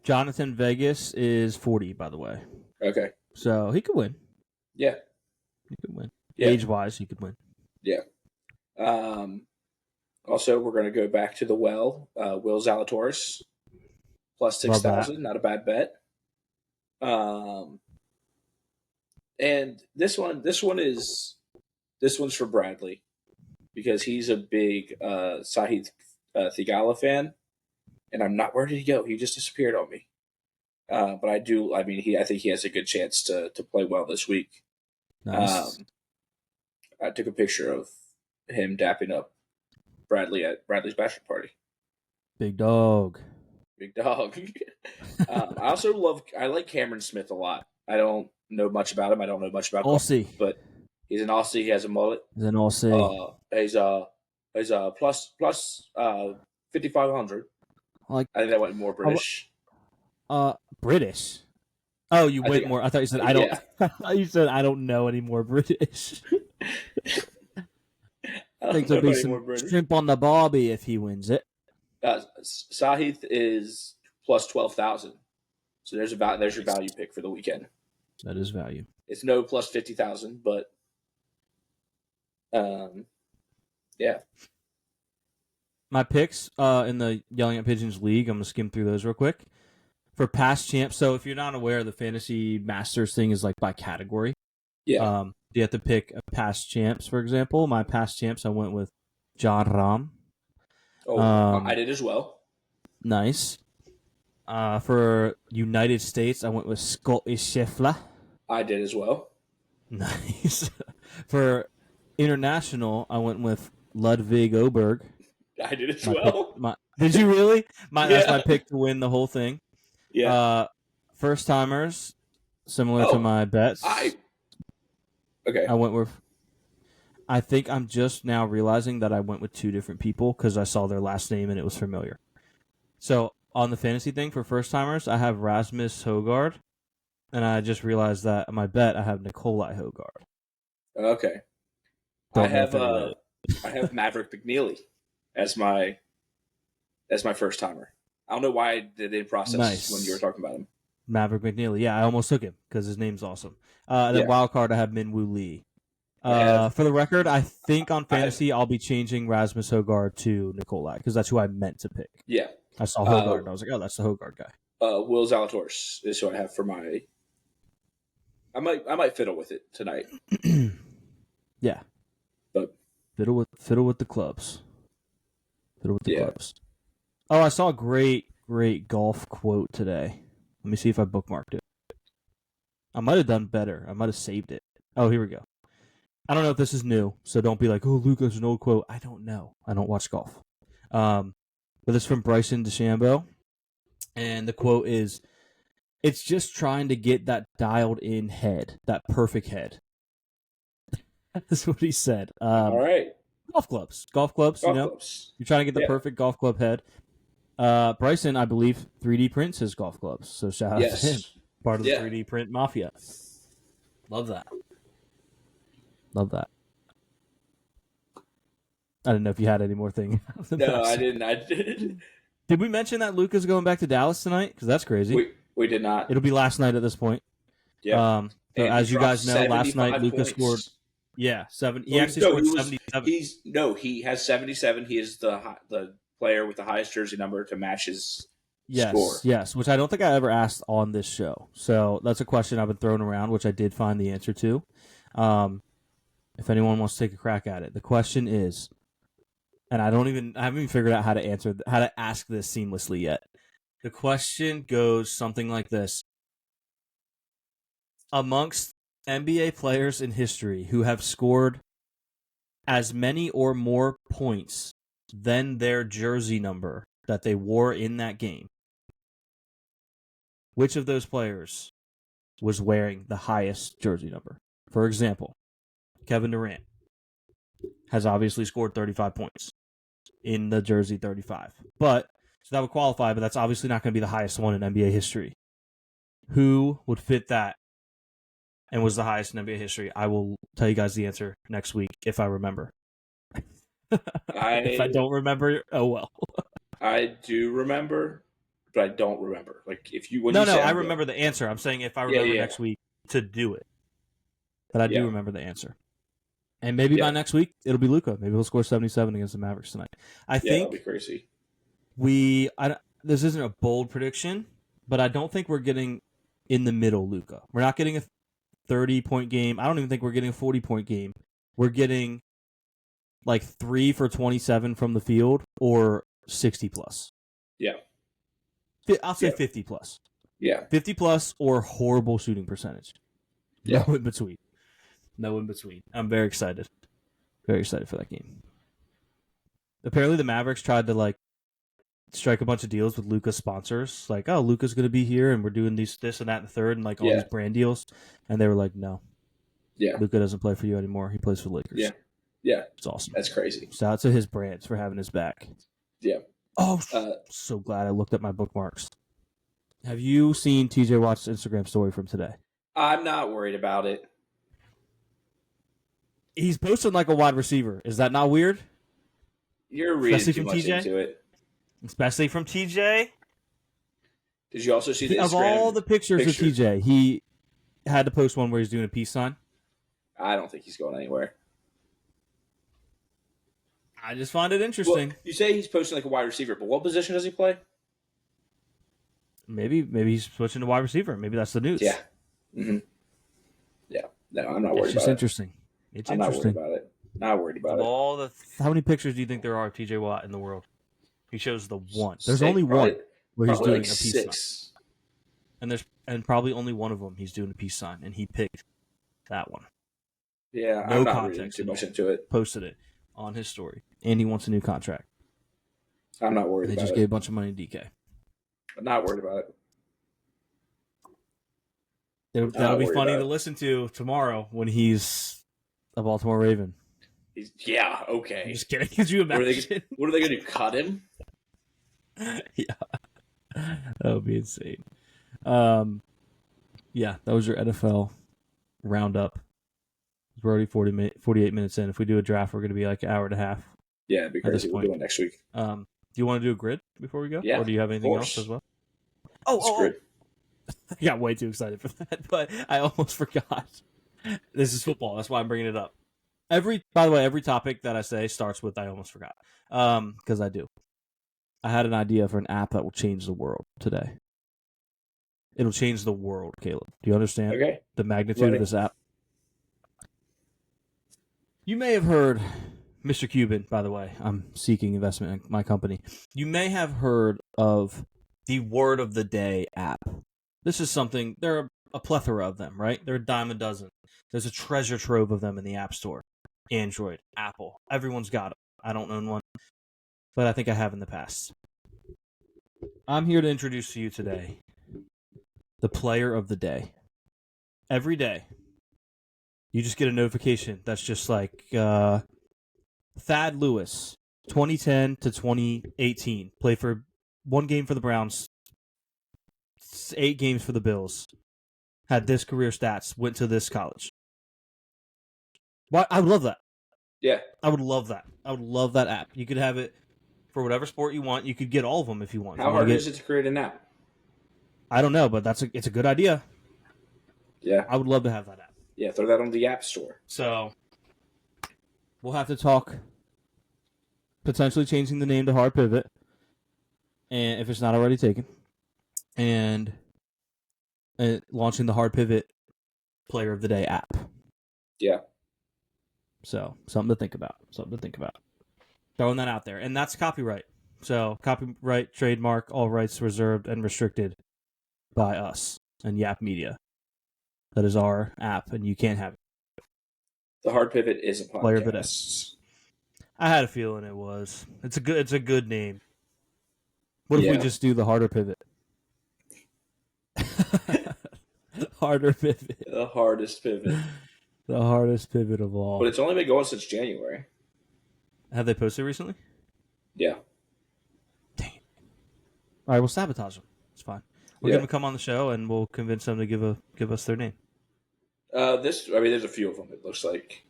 Jonathan Vegas is 40, by the way. Okay. So he could win. Yeah. He could win. Yeah. Age-wise, he could win. Yeah. Also, we're going to go back to the well. Will Zalatoris plus 6,000. Not a bad bet. And this one's for Bradley because he's a big Sahith Thigala fan, and I'm not. Where did he go? He just disappeared on me. But I do. I mean, I think he has a good chance to play well this week. Nice. I took a picture of him dapping up Bradley at Bradley's bachelor party. Big dog. Big dog. I like Cameron Smith a lot. I don't know much about him. I don't know much about Aussie. golf, but he's an Aussie. He has a mullet. He's an Aussie. He's plus 5,500. I think that went more British. British. Oh, you went more. I thought you said I don't. Yeah. I thought you said I don't know any more British. I think there'll be some shrimp on the barbie if he wins it. Sahith is plus 12,000. So there's your value pick for the weekend. That is value. It's no plus 50,000, but yeah. My picks in the Yelling at Pigeons League, I'm gonna skim through those real quick. For past champs, so if you're not aware, the Fantasy Masters thing is like by category. Yeah. You have to pick a past champs, for example. My past champs, I went with John Rahm. Oh, I did as well. Nice. For United States, I went with Scotty Scheffler. I did as well. Nice. For international, I went with Ludwig Oberg. I did as well. Did you really? Yeah. That's my pick to win the whole thing. Yeah. First timers, similar to my bets. Okay. I went with. I think I'm just now realizing that I went with two different people because I saw their last name and it was familiar. So on the fantasy thing for first timers, I have Rasmus Højgaard, and I just realized that my bet I have Nikolai Højgaard. Okay. I have Maverick McNeely as my first timer. I don't know why I didn't process when you were talking about him. Maverick McNeely. Yeah, I almost took him because his name's awesome. Then wild card, I have Minwoo Lee. For the record, I think on fantasy I'll be changing Rasmus Højgaard to Nikolai because that's who I meant to pick. Yeah. I saw Højgaard and I was like, oh, that's the Højgaard guy. Will Zalatoris is who I have for my. I might fiddle with it tonight. Yeah. But fiddle with the clubs. Fiddle with the clubs. Oh, I saw a great golf quote today. Let me see if I bookmarked it. I might have done better. I might have saved it. Oh, here we go. I don't know if this is new, so don't be like, oh, Luke, that's an old quote. I don't know. I don't watch golf. But this is from Bryson DeChambeau. And the quote is, "It's just trying to get that dialed in head, that perfect head." That's what he said. All right. Golf clubs. Golf clubs, Golf clubs. You're trying to get the Yeah. perfect golf club head. Bryson, I believe, 3D prints his golf clubs. So shout out to him. Yes. Part of the Yeah. 3D print mafia. Love that. Love that. I didn't know if you had any more things. No, I didn't. Did we mention that Luka's going back to Dallas tonight? Because that's crazy. We did not. It'll be last night at this point. Yeah. So And as he you guys know, dropped last night 75 Luka points. scored. Yeah, 7. He Well, actually no, scored he was- 77. He has 77. He is the player with the highest jersey number to match his Yes, score. yes, which I don't think I ever asked on this show. So that's a question I've been throwing around, which I did find the answer to. If anyone wants to take a crack at it, the question is, and I haven't even figured out how to ask this seamlessly yet. The question goes something like this: amongst NBA players in history who have scored as many or more points than their jersey number that they wore in that game, which of those players was wearing the highest jersey number? For example, Kevin Durant has obviously scored 35 points in the jersey 35. So that would qualify, but that's obviously not going to be the highest one in NBA history. Who would fit that and was the highest in NBA history? I will tell you guys the answer next week if I remember. If I don't remember, oh well. I do remember, but I don't remember. Like if you I remember the answer. I'm saying if I remember Yeah. next week to do it. But I do Yeah. remember the answer. And maybe by next week it'll be Luka. Maybe he'll score 77 against the Mavericks tonight. I think that'd be crazy. this isn't a bold prediction, but I don't think we're getting in the middle Luka. We're not getting a 30-point game. I don't even think we're getting a 40-point game. We're getting like 3 for 27 from the field or 60 plus. Yeah. I'll say 50 plus. Yeah. 50 plus or horrible shooting percentage. Yeah. No in between. No in between. I'm very excited. Very excited for that game. Apparently the Mavericks tried to strike a bunch of deals with Luka's sponsors. Like, oh, Luka's going to be here and we're doing this and that and the third and all these brand deals. And they were like, no. Yeah. Luka doesn't play for you anymore. He plays for the Lakers. Yeah. Yeah. It's awesome. That's crazy. Shout out to his brands for having his back. Yeah. Oh, so glad I looked at my bookmarks. Have you seen TJ Watt's Instagram story from today? I'm not worried about it. He's posted like a wide receiver. Is that not weird? You're reading Especially too from much TJ? into it. Especially from TJ? Did you also see the Of Instagram all the pictures picture? of TJ, he had to post one where he's doing a peace sign. I don't think he's going anywhere. I just find it interesting. Well, you say he's posting like a wide receiver, but what position does he play? Maybe he's switching to wide receiver. Maybe that's the news. Yeah. Mm-hmm. Yeah. No, I'm not worried It's just about interesting. It's I'm not interesting. worried about it. Not worried about Of it. all the how many pictures do you think there are of TJ Watt in the world? He shows the one. There's Six, only probably- one where he's Probably doing like a peace sign. 6. And probably only one of them he's doing a peace sign, and he picked that one. Yeah, No I'm not context reading too at much all. into it. Posted it on his story, and he wants a new contract. I'm not worried They about just it. gave a bunch of money to DK. I'm not worried about it. That'll be worry funny about to it. listen to tomorrow when he's a Baltimore Raven. Yeah, I'm okay. just kidding. Could you What are imagine? they going to do? Cut him? Yeah, that would be insane. Yeah, that was your NFL roundup. We're already 48 minutes in. If we do a draft, we're going to be like an hour and a half. Yeah, it'd be At this crazy. We'll point. do it next week. Do you want to do a grid before we go? Yeah, Or do you have anything of else course. as well? It's Oh, good. I got way too excited for that, but I almost forgot. This is football. That's why I'm bringing it up. By the way, every topic that I say starts with I almost forgot. Because I do. I had an idea for an app that will change the world today. It'll change the world, Caleb. Do you understand Okay. the magnitude Ready. of this app? You may have heard, Mr. Cuban, by the way, I'm seeking investment in my company. You may have heard of the Word of the Day app. This is something, there are a plethora of them, right? There are a dime a dozen. There's a treasure trove of them in the App Store. Android, Apple, everyone's got them. I don't own one, but I think I have in the past. I'm here to introduce to you today the player of the day. Every day, you just get a notification that's just like Thad Lewis, 2010 to 2018, played for 1 game for the Browns, 8 games for the Bills, had this career stats, went to this college. Why? I would love that. Yeah. I would love that. I would love that app. You could have it for whatever sport you want. You could get all of them if you want. How hard is it to create an app? I don't know, but it's a good idea. Yeah. I would love to have that app. Yeah, throw that on the App Store. So we'll have to talk potentially changing the name to Hard Pivot, and if it's not already taken, and launching the Hard Pivot Player of the Day app. Yeah. So something to think about. Throwing that out there, and that's copyright. So copyright, trademark, all rights reserved and restricted by us and Yap Media. That is our app, and you can't have it. The Hard Pivot is a podcast. Player of the Day. I had a feeling it was. It's a good name. What if we just do the Harder Pivot? Harder Pivot. The hardest pivot. The hardest pivot of all. But it's only been going since January. Have they posted recently? Yeah. Dang it. All right, we'll sabotage them. It's fine. We'll get them to come on the show, and we'll convince them to give us their name. There's a few of them, it looks like.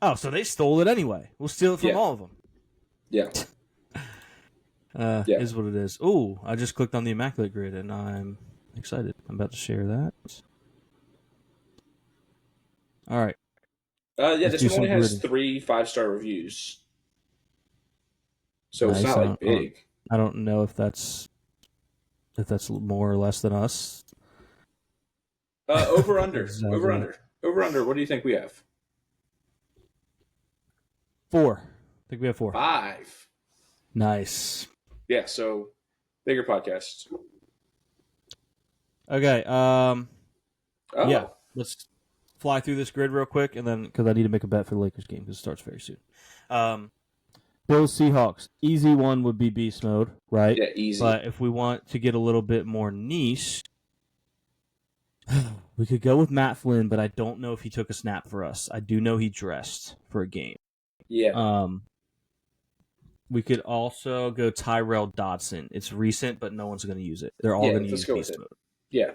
Oh, so they stole it anyway. We'll steal it from all of them. Yeah. Is what it is. Ooh, I just clicked on the Immaculate Grid, and I'm excited. I'm about to share that. All right. This one only has 3 5-star reviews. So it's not like big. I don't know if that's more or less than us. Over under. Over under. What do you think we have? 4. I think we have 4. 5. Nice. Yeah, so bigger podcast. Okay. Yeah. Let's fly through this grid real quick, and then because I need to make a bet for the Lakers game because it starts very soon. Bills Seahawks. Easy one would be beast mode, right? Yeah, easy. But if we want to get a little bit more niche, we could go with Matt Flynn, but I don't know if he took a snap for us. I do know he dressed for a game. Yeah. We could also go Tyrell Dodson. It's recent, but no one's going to use it. They're all going to use beast mode. Yeah.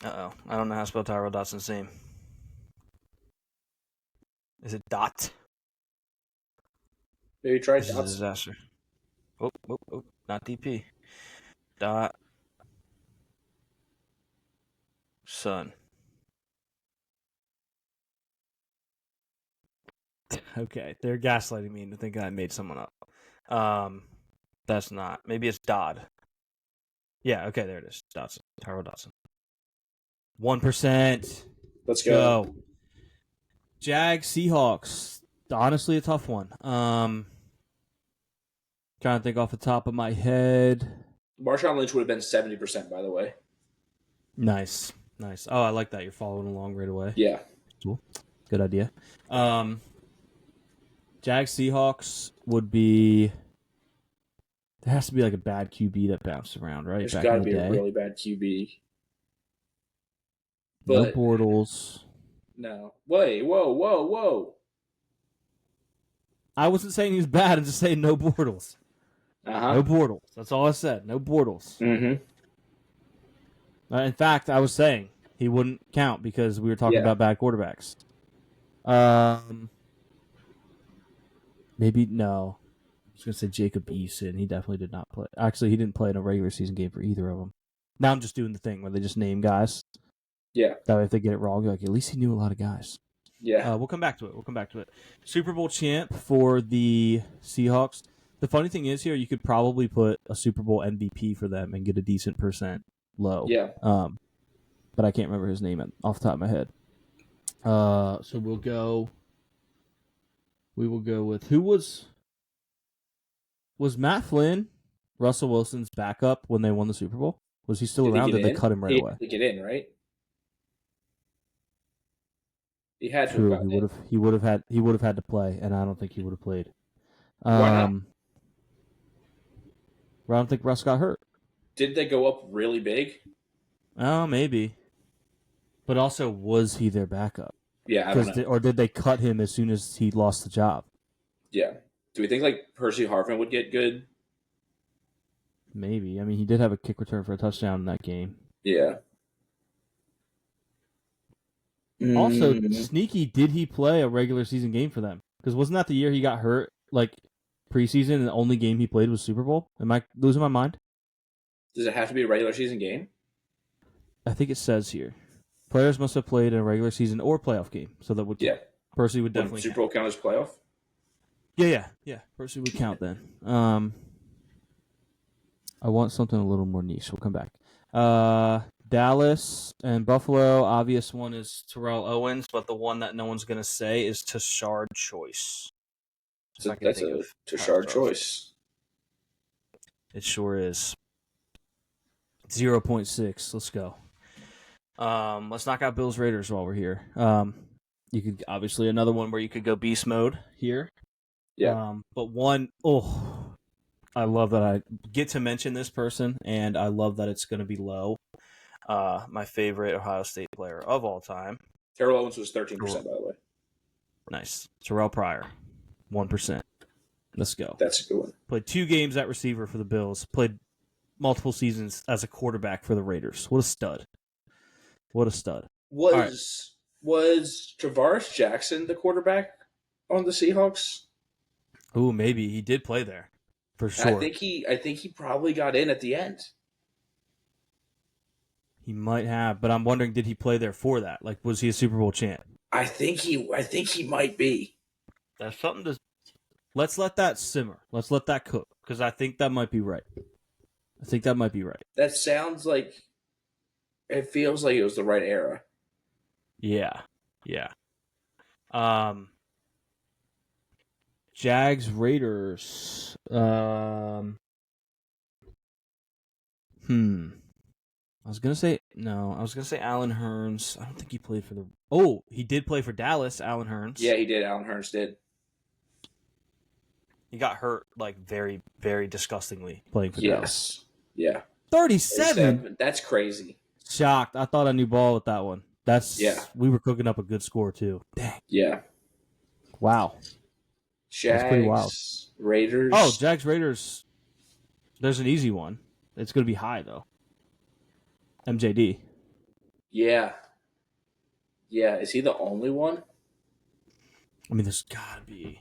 Uh-oh. I don't know how to spell Tyrell Dodson's name. Is it Dot? Maybe try This is a disaster. Oh, not DP. Dot. Son. Okay, they're gaslighting me into thinking I made someone up. That's not. Maybe it's Dodd. Yeah, okay, there it is. Dodson. Tyrell Dodson. 1%. Let's go. Jags, Seahawks. Honestly, a tough one. Trying to think off the top of my head. Marshawn Lynch would have been 70%, by the way. Nice. Oh, I like that. You're following along right away. Yeah. Cool. Good idea. Jags, Seahawks would be... There has to be like a bad QB that bounced around, right? There's got to be a really bad QB. No Bortles. No. Wait, whoa. I wasn't saying he was bad. I'm just saying no Bortles. No Bortles. That's all I said. No Bortles. Mm-hmm. In fact, I was saying he wouldn't count because we were talking about bad quarterbacks. Maybe no. I was going to say Jacob Eason. He definitely did not play. Actually, he didn't play in a regular season game for either of them. Now I'm just doing the thing where they just name guys. Yeah. That way if they get it wrong, you're like, at least he knew a lot of guys. Yeah. We'll come back to it. Super Bowl champ for the Seahawks. The funny thing is here, you could probably put a Super Bowl MVP for them and get a decent percent low. Yeah. But I can't remember his name off the top of my head. So we will go with who was Matt Flynn Russell Wilson's backup when they won the Super Bowl? Was he still around? Or did they cut him right away? He get in, right? He had to have True. gotten it. He would have had to play, and I don't think he would have played. Why not? I don't think Russ got hurt. Did they go up really big? Oh, maybe. But also, was he their backup? Yeah, I don't know. Or did they cut him as soon as he lost the job? Yeah. Do we think like Percy Harvin would get good? Maybe. I mean, he did have a kick return for a touchdown in that game. Yeah. Also, sneaky, did he play a regular season game for them? Because wasn't that the year he got hurt, like preseason, and the only game he played was Super Bowl? Am I losing my mind? Does it have to be a regular season game? I think it says here. Players must have played in a regular season or playoff game, so that would count. Percy would definitely Super Bowl count as playoff? Yeah. Percy would count then. I want something a little more niche. We'll come back. Dallas and Buffalo. Obvious one is Terrell Owens, but the one that no one's going to say is Tashard Choice. That's a Tashard choice. It sure is. 0.6. Let's go. Let's knock out Bills Raiders while we're here. You could obviously another one where you could go beast mode here. Yeah. But one, I love that I get to mention this person, and I love that it's going to be low. My favorite Ohio State player of all time. Terrell Owens was 13%, by the way. Nice. Terrell Pryor, 1%. Let's go. That's a good one. Played 2 games at receiver for the Bills. Played multiple seasons as a quarterback for the Raiders. What a stud. Was Travaris Jackson the quarterback on the Seahawks? Ooh, maybe he did play there for sure. I think he probably got in at the end. He might have, but I'm wondering, did he play there for that? Like, was he a Super Bowl champ? I think he might be. That's something to. Let's let that simmer. Let's let that cook, because I think that might be right. That sounds like. It feels like it was the right era. Yeah. Jags Raiders. I was gonna say Allen Hurns. I don't think he played for the. Oh, he did play for Dallas. Allen Hurns. Yeah, he did. Allen Hurns did. He got hurt like very, very disgustingly playing for Dallas. Yeah. 37. That's crazy. Shocked. I thought I knew ball with that one. We were cooking up a good score too. Dang. Yeah. Wow. Jags, that's pretty wild. Raiders. Oh, Jags Raiders. There's an easy one. It's going to be high though. MJD. Yeah. Is he the only one? I mean, there's got to be.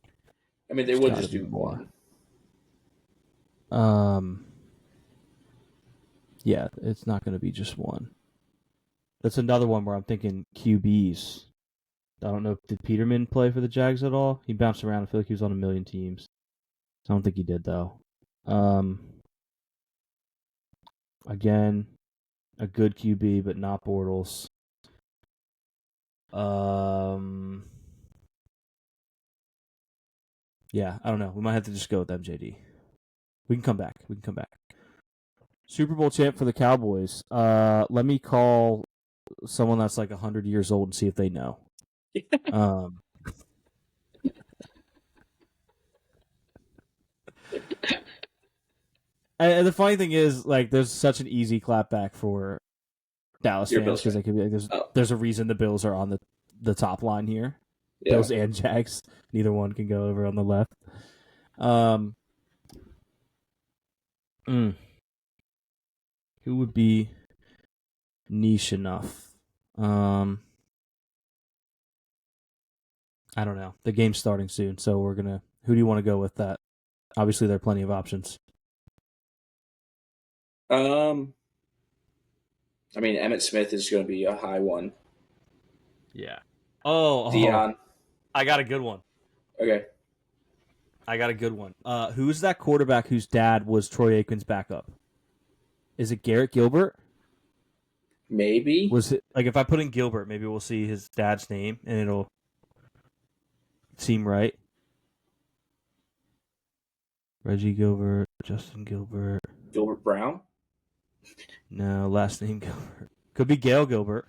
I mean, they would just do one. Yeah, it's not going to be just one. That's another one where I'm thinking QBs. I don't know. Did Peterman play for the Jags at all? He bounced around. I feel like he was on a million teams. I don't think he did, though. Again, a good QB, but not Bortles. Yeah, I don't know. We might have to just go with MJD. We can come back. Super Bowl champ for the Cowboys. Let me call someone that's like 100 years old and see if they know. And the funny thing is, like, there's such an easy clapback for Dallas fans because they could be like, there's a reason the Bills are on the top line here. Yeah. Bills and Jags, neither one can go over on the left. Who would be niche enough? I don't know. The game's starting soon, so we're gonna. Who do you want to go with that? Obviously, there are plenty of options. I mean, Emmitt Smith is going to be a high one. Yeah. Dion. I got a good one. Okay. Who's that quarterback whose dad was Troy Aikman's backup? Is it Garrett Gilbert? Maybe. Was it like if I put in Gilbert, maybe we'll see his dad's name and it'll seem right. Reggie Gilbert, Justin Gilbert. Gilbert Brown? No, last name Gilbert. Could be Gail Gilbert,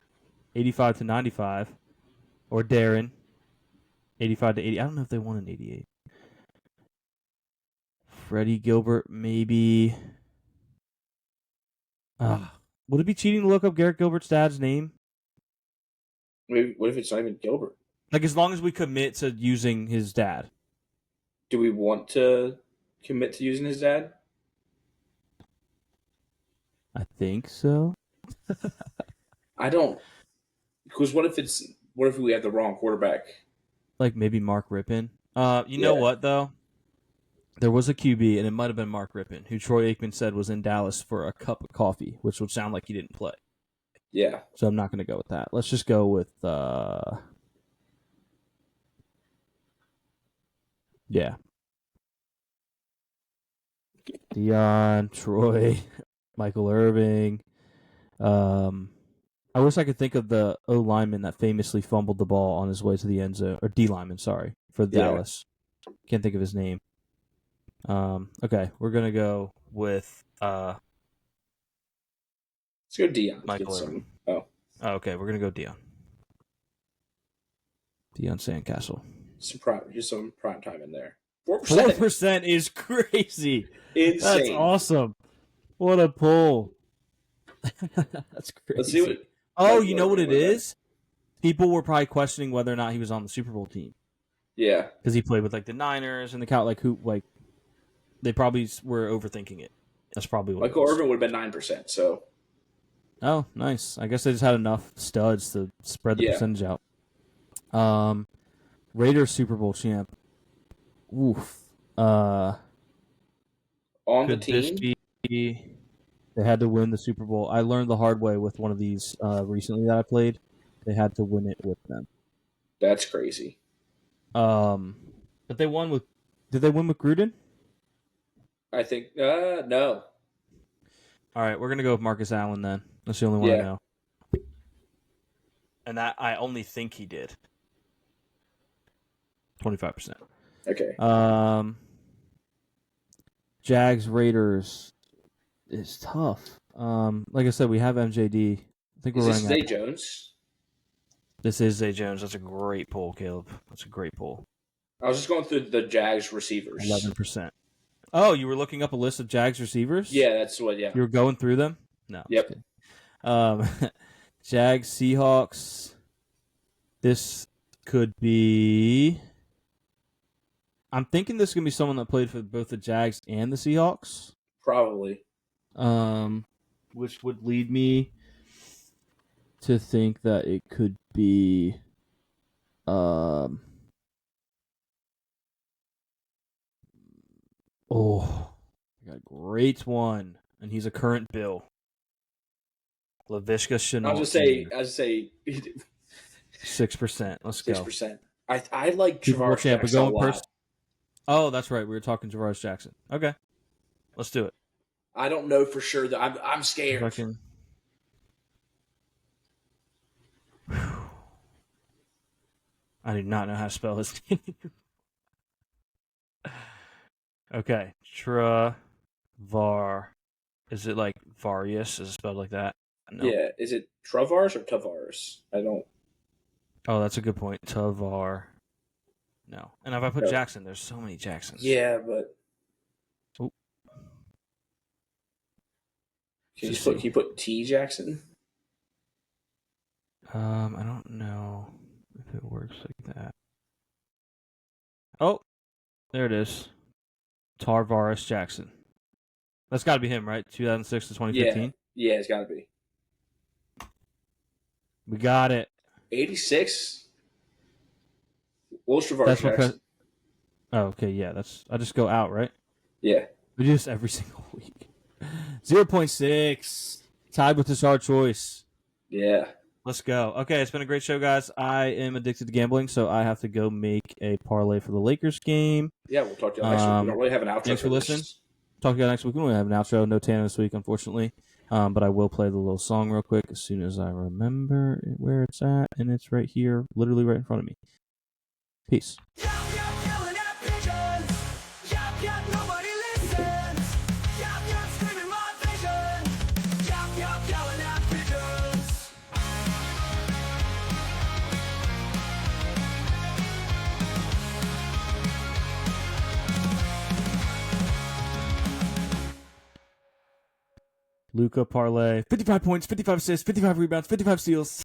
85 to 95. or Darren. 85 to 80. I don't know if they won in 88. Freddie Gilbert, maybe. Would it be cheating to look up Garrett Gilbert's dad's name? Maybe, what if it's not even Gilbert? Like, as long as we commit to using his dad. Do we want to commit to using his dad? I think so. I don't. Because what if we have the wrong quarterback? Like maybe Mark Rippon. You know what, though? There was a QB, and it might have been Mark Rippon, who Troy Aikman said was in Dallas for a cup of coffee, which would sound like he didn't play. Yeah. So I'm not going to go with that. Let's just go with, yeah. Deion, Troy, Michael Irving. I wish I could think of the O lineman that famously fumbled the ball on his way to the end zone, or D lineman, sorry, for Dallas. Can't think of his name. Okay, we're gonna go with Let's go Deion. Michael Irving. Oh, okay, we're gonna go Deion. Deion Sandcastle. just some prime time in there. 4%. 4% is crazy. Insane. That's awesome. What a pull. That's crazy. Let's see what. Oh, you know what it is? People were probably questioning whether or not he was on the Super Bowl team. Yeah, because he played with like the Niners and the Cow. They probably were overthinking it. That's probably what. Michael Irvin would have been 9%. So. Oh, nice. I guess they just had enough studs to spread the percentage out. Raiders Super Bowl champ. Oof. On the team. They had to win the Super Bowl. I learned the hard way with one of these recently that I played. They had to win it with them. That's crazy. But they won with. Did they win with Gruden? I think no. All right, we're gonna go with Marcus Allen then. That's the only one I know. And that I only think he did. 25%. Okay. Jags Raiders is tough. Like I said, we have MJD. I think we're running. Zay Jones. This is Zay Jones. That's a great pull, Caleb. That's a great pull. I was just going through the Jags receivers. 11%. Oh, you were looking up a list of Jags receivers? Yeah, that's what. Yeah. You were going through them? No. Yep. Jags Seahawks. This could be. I'm thinking this is gonna be someone that played for both the Jags and the Seahawks. Probably. Which would lead me to think that it could be. Oh, I got a great one, and he's a current Bill. Laviska Shenault. I'll just say 6%. Let's go. 6%. I like Super Bowl Javaris champ. Jackson a We're going lot. Oh, that's right. We were talking Javaris Jackson. Okay, let's do it. I don't know for sure that I'm scared. I do not know how to spell his name. Okay, Travar. Is it like Varius? Is it spelled like that? No. Yeah, is it Travars or Tavares? I don't. Oh, that's a good point. Tavar. No. And if I put No. Jackson, there's so many Jacksons. Yeah, but. Oop. Can you put T Jackson? I don't know if it works like that. Oh, there it is. Tarvaris Jackson. That's got to be him, right? 2006 to 2015? Yeah, it's got to be. We got it. 86? What's Travaris That's what. Jackson? Oh, okay, yeah. I just go out, right? Yeah. We do this every single week. 0.6. Tied with this hard choice. Yeah. Let's go. Okay, it's been a great show, guys. I am addicted to gambling, so I have to go make a parlay for the Lakers game. Yeah, we'll talk to you next week. We don't really have an outro. Thanks for listening. Talk to you guys next week. We don't have an outro. No Tana this week, unfortunately. But I will play the little song real quick as soon as I remember where it's at, and it's right here, literally right in front of me. Peace. Luca parlay. 55 points, 55 assists, 55 rebounds, 55 steals.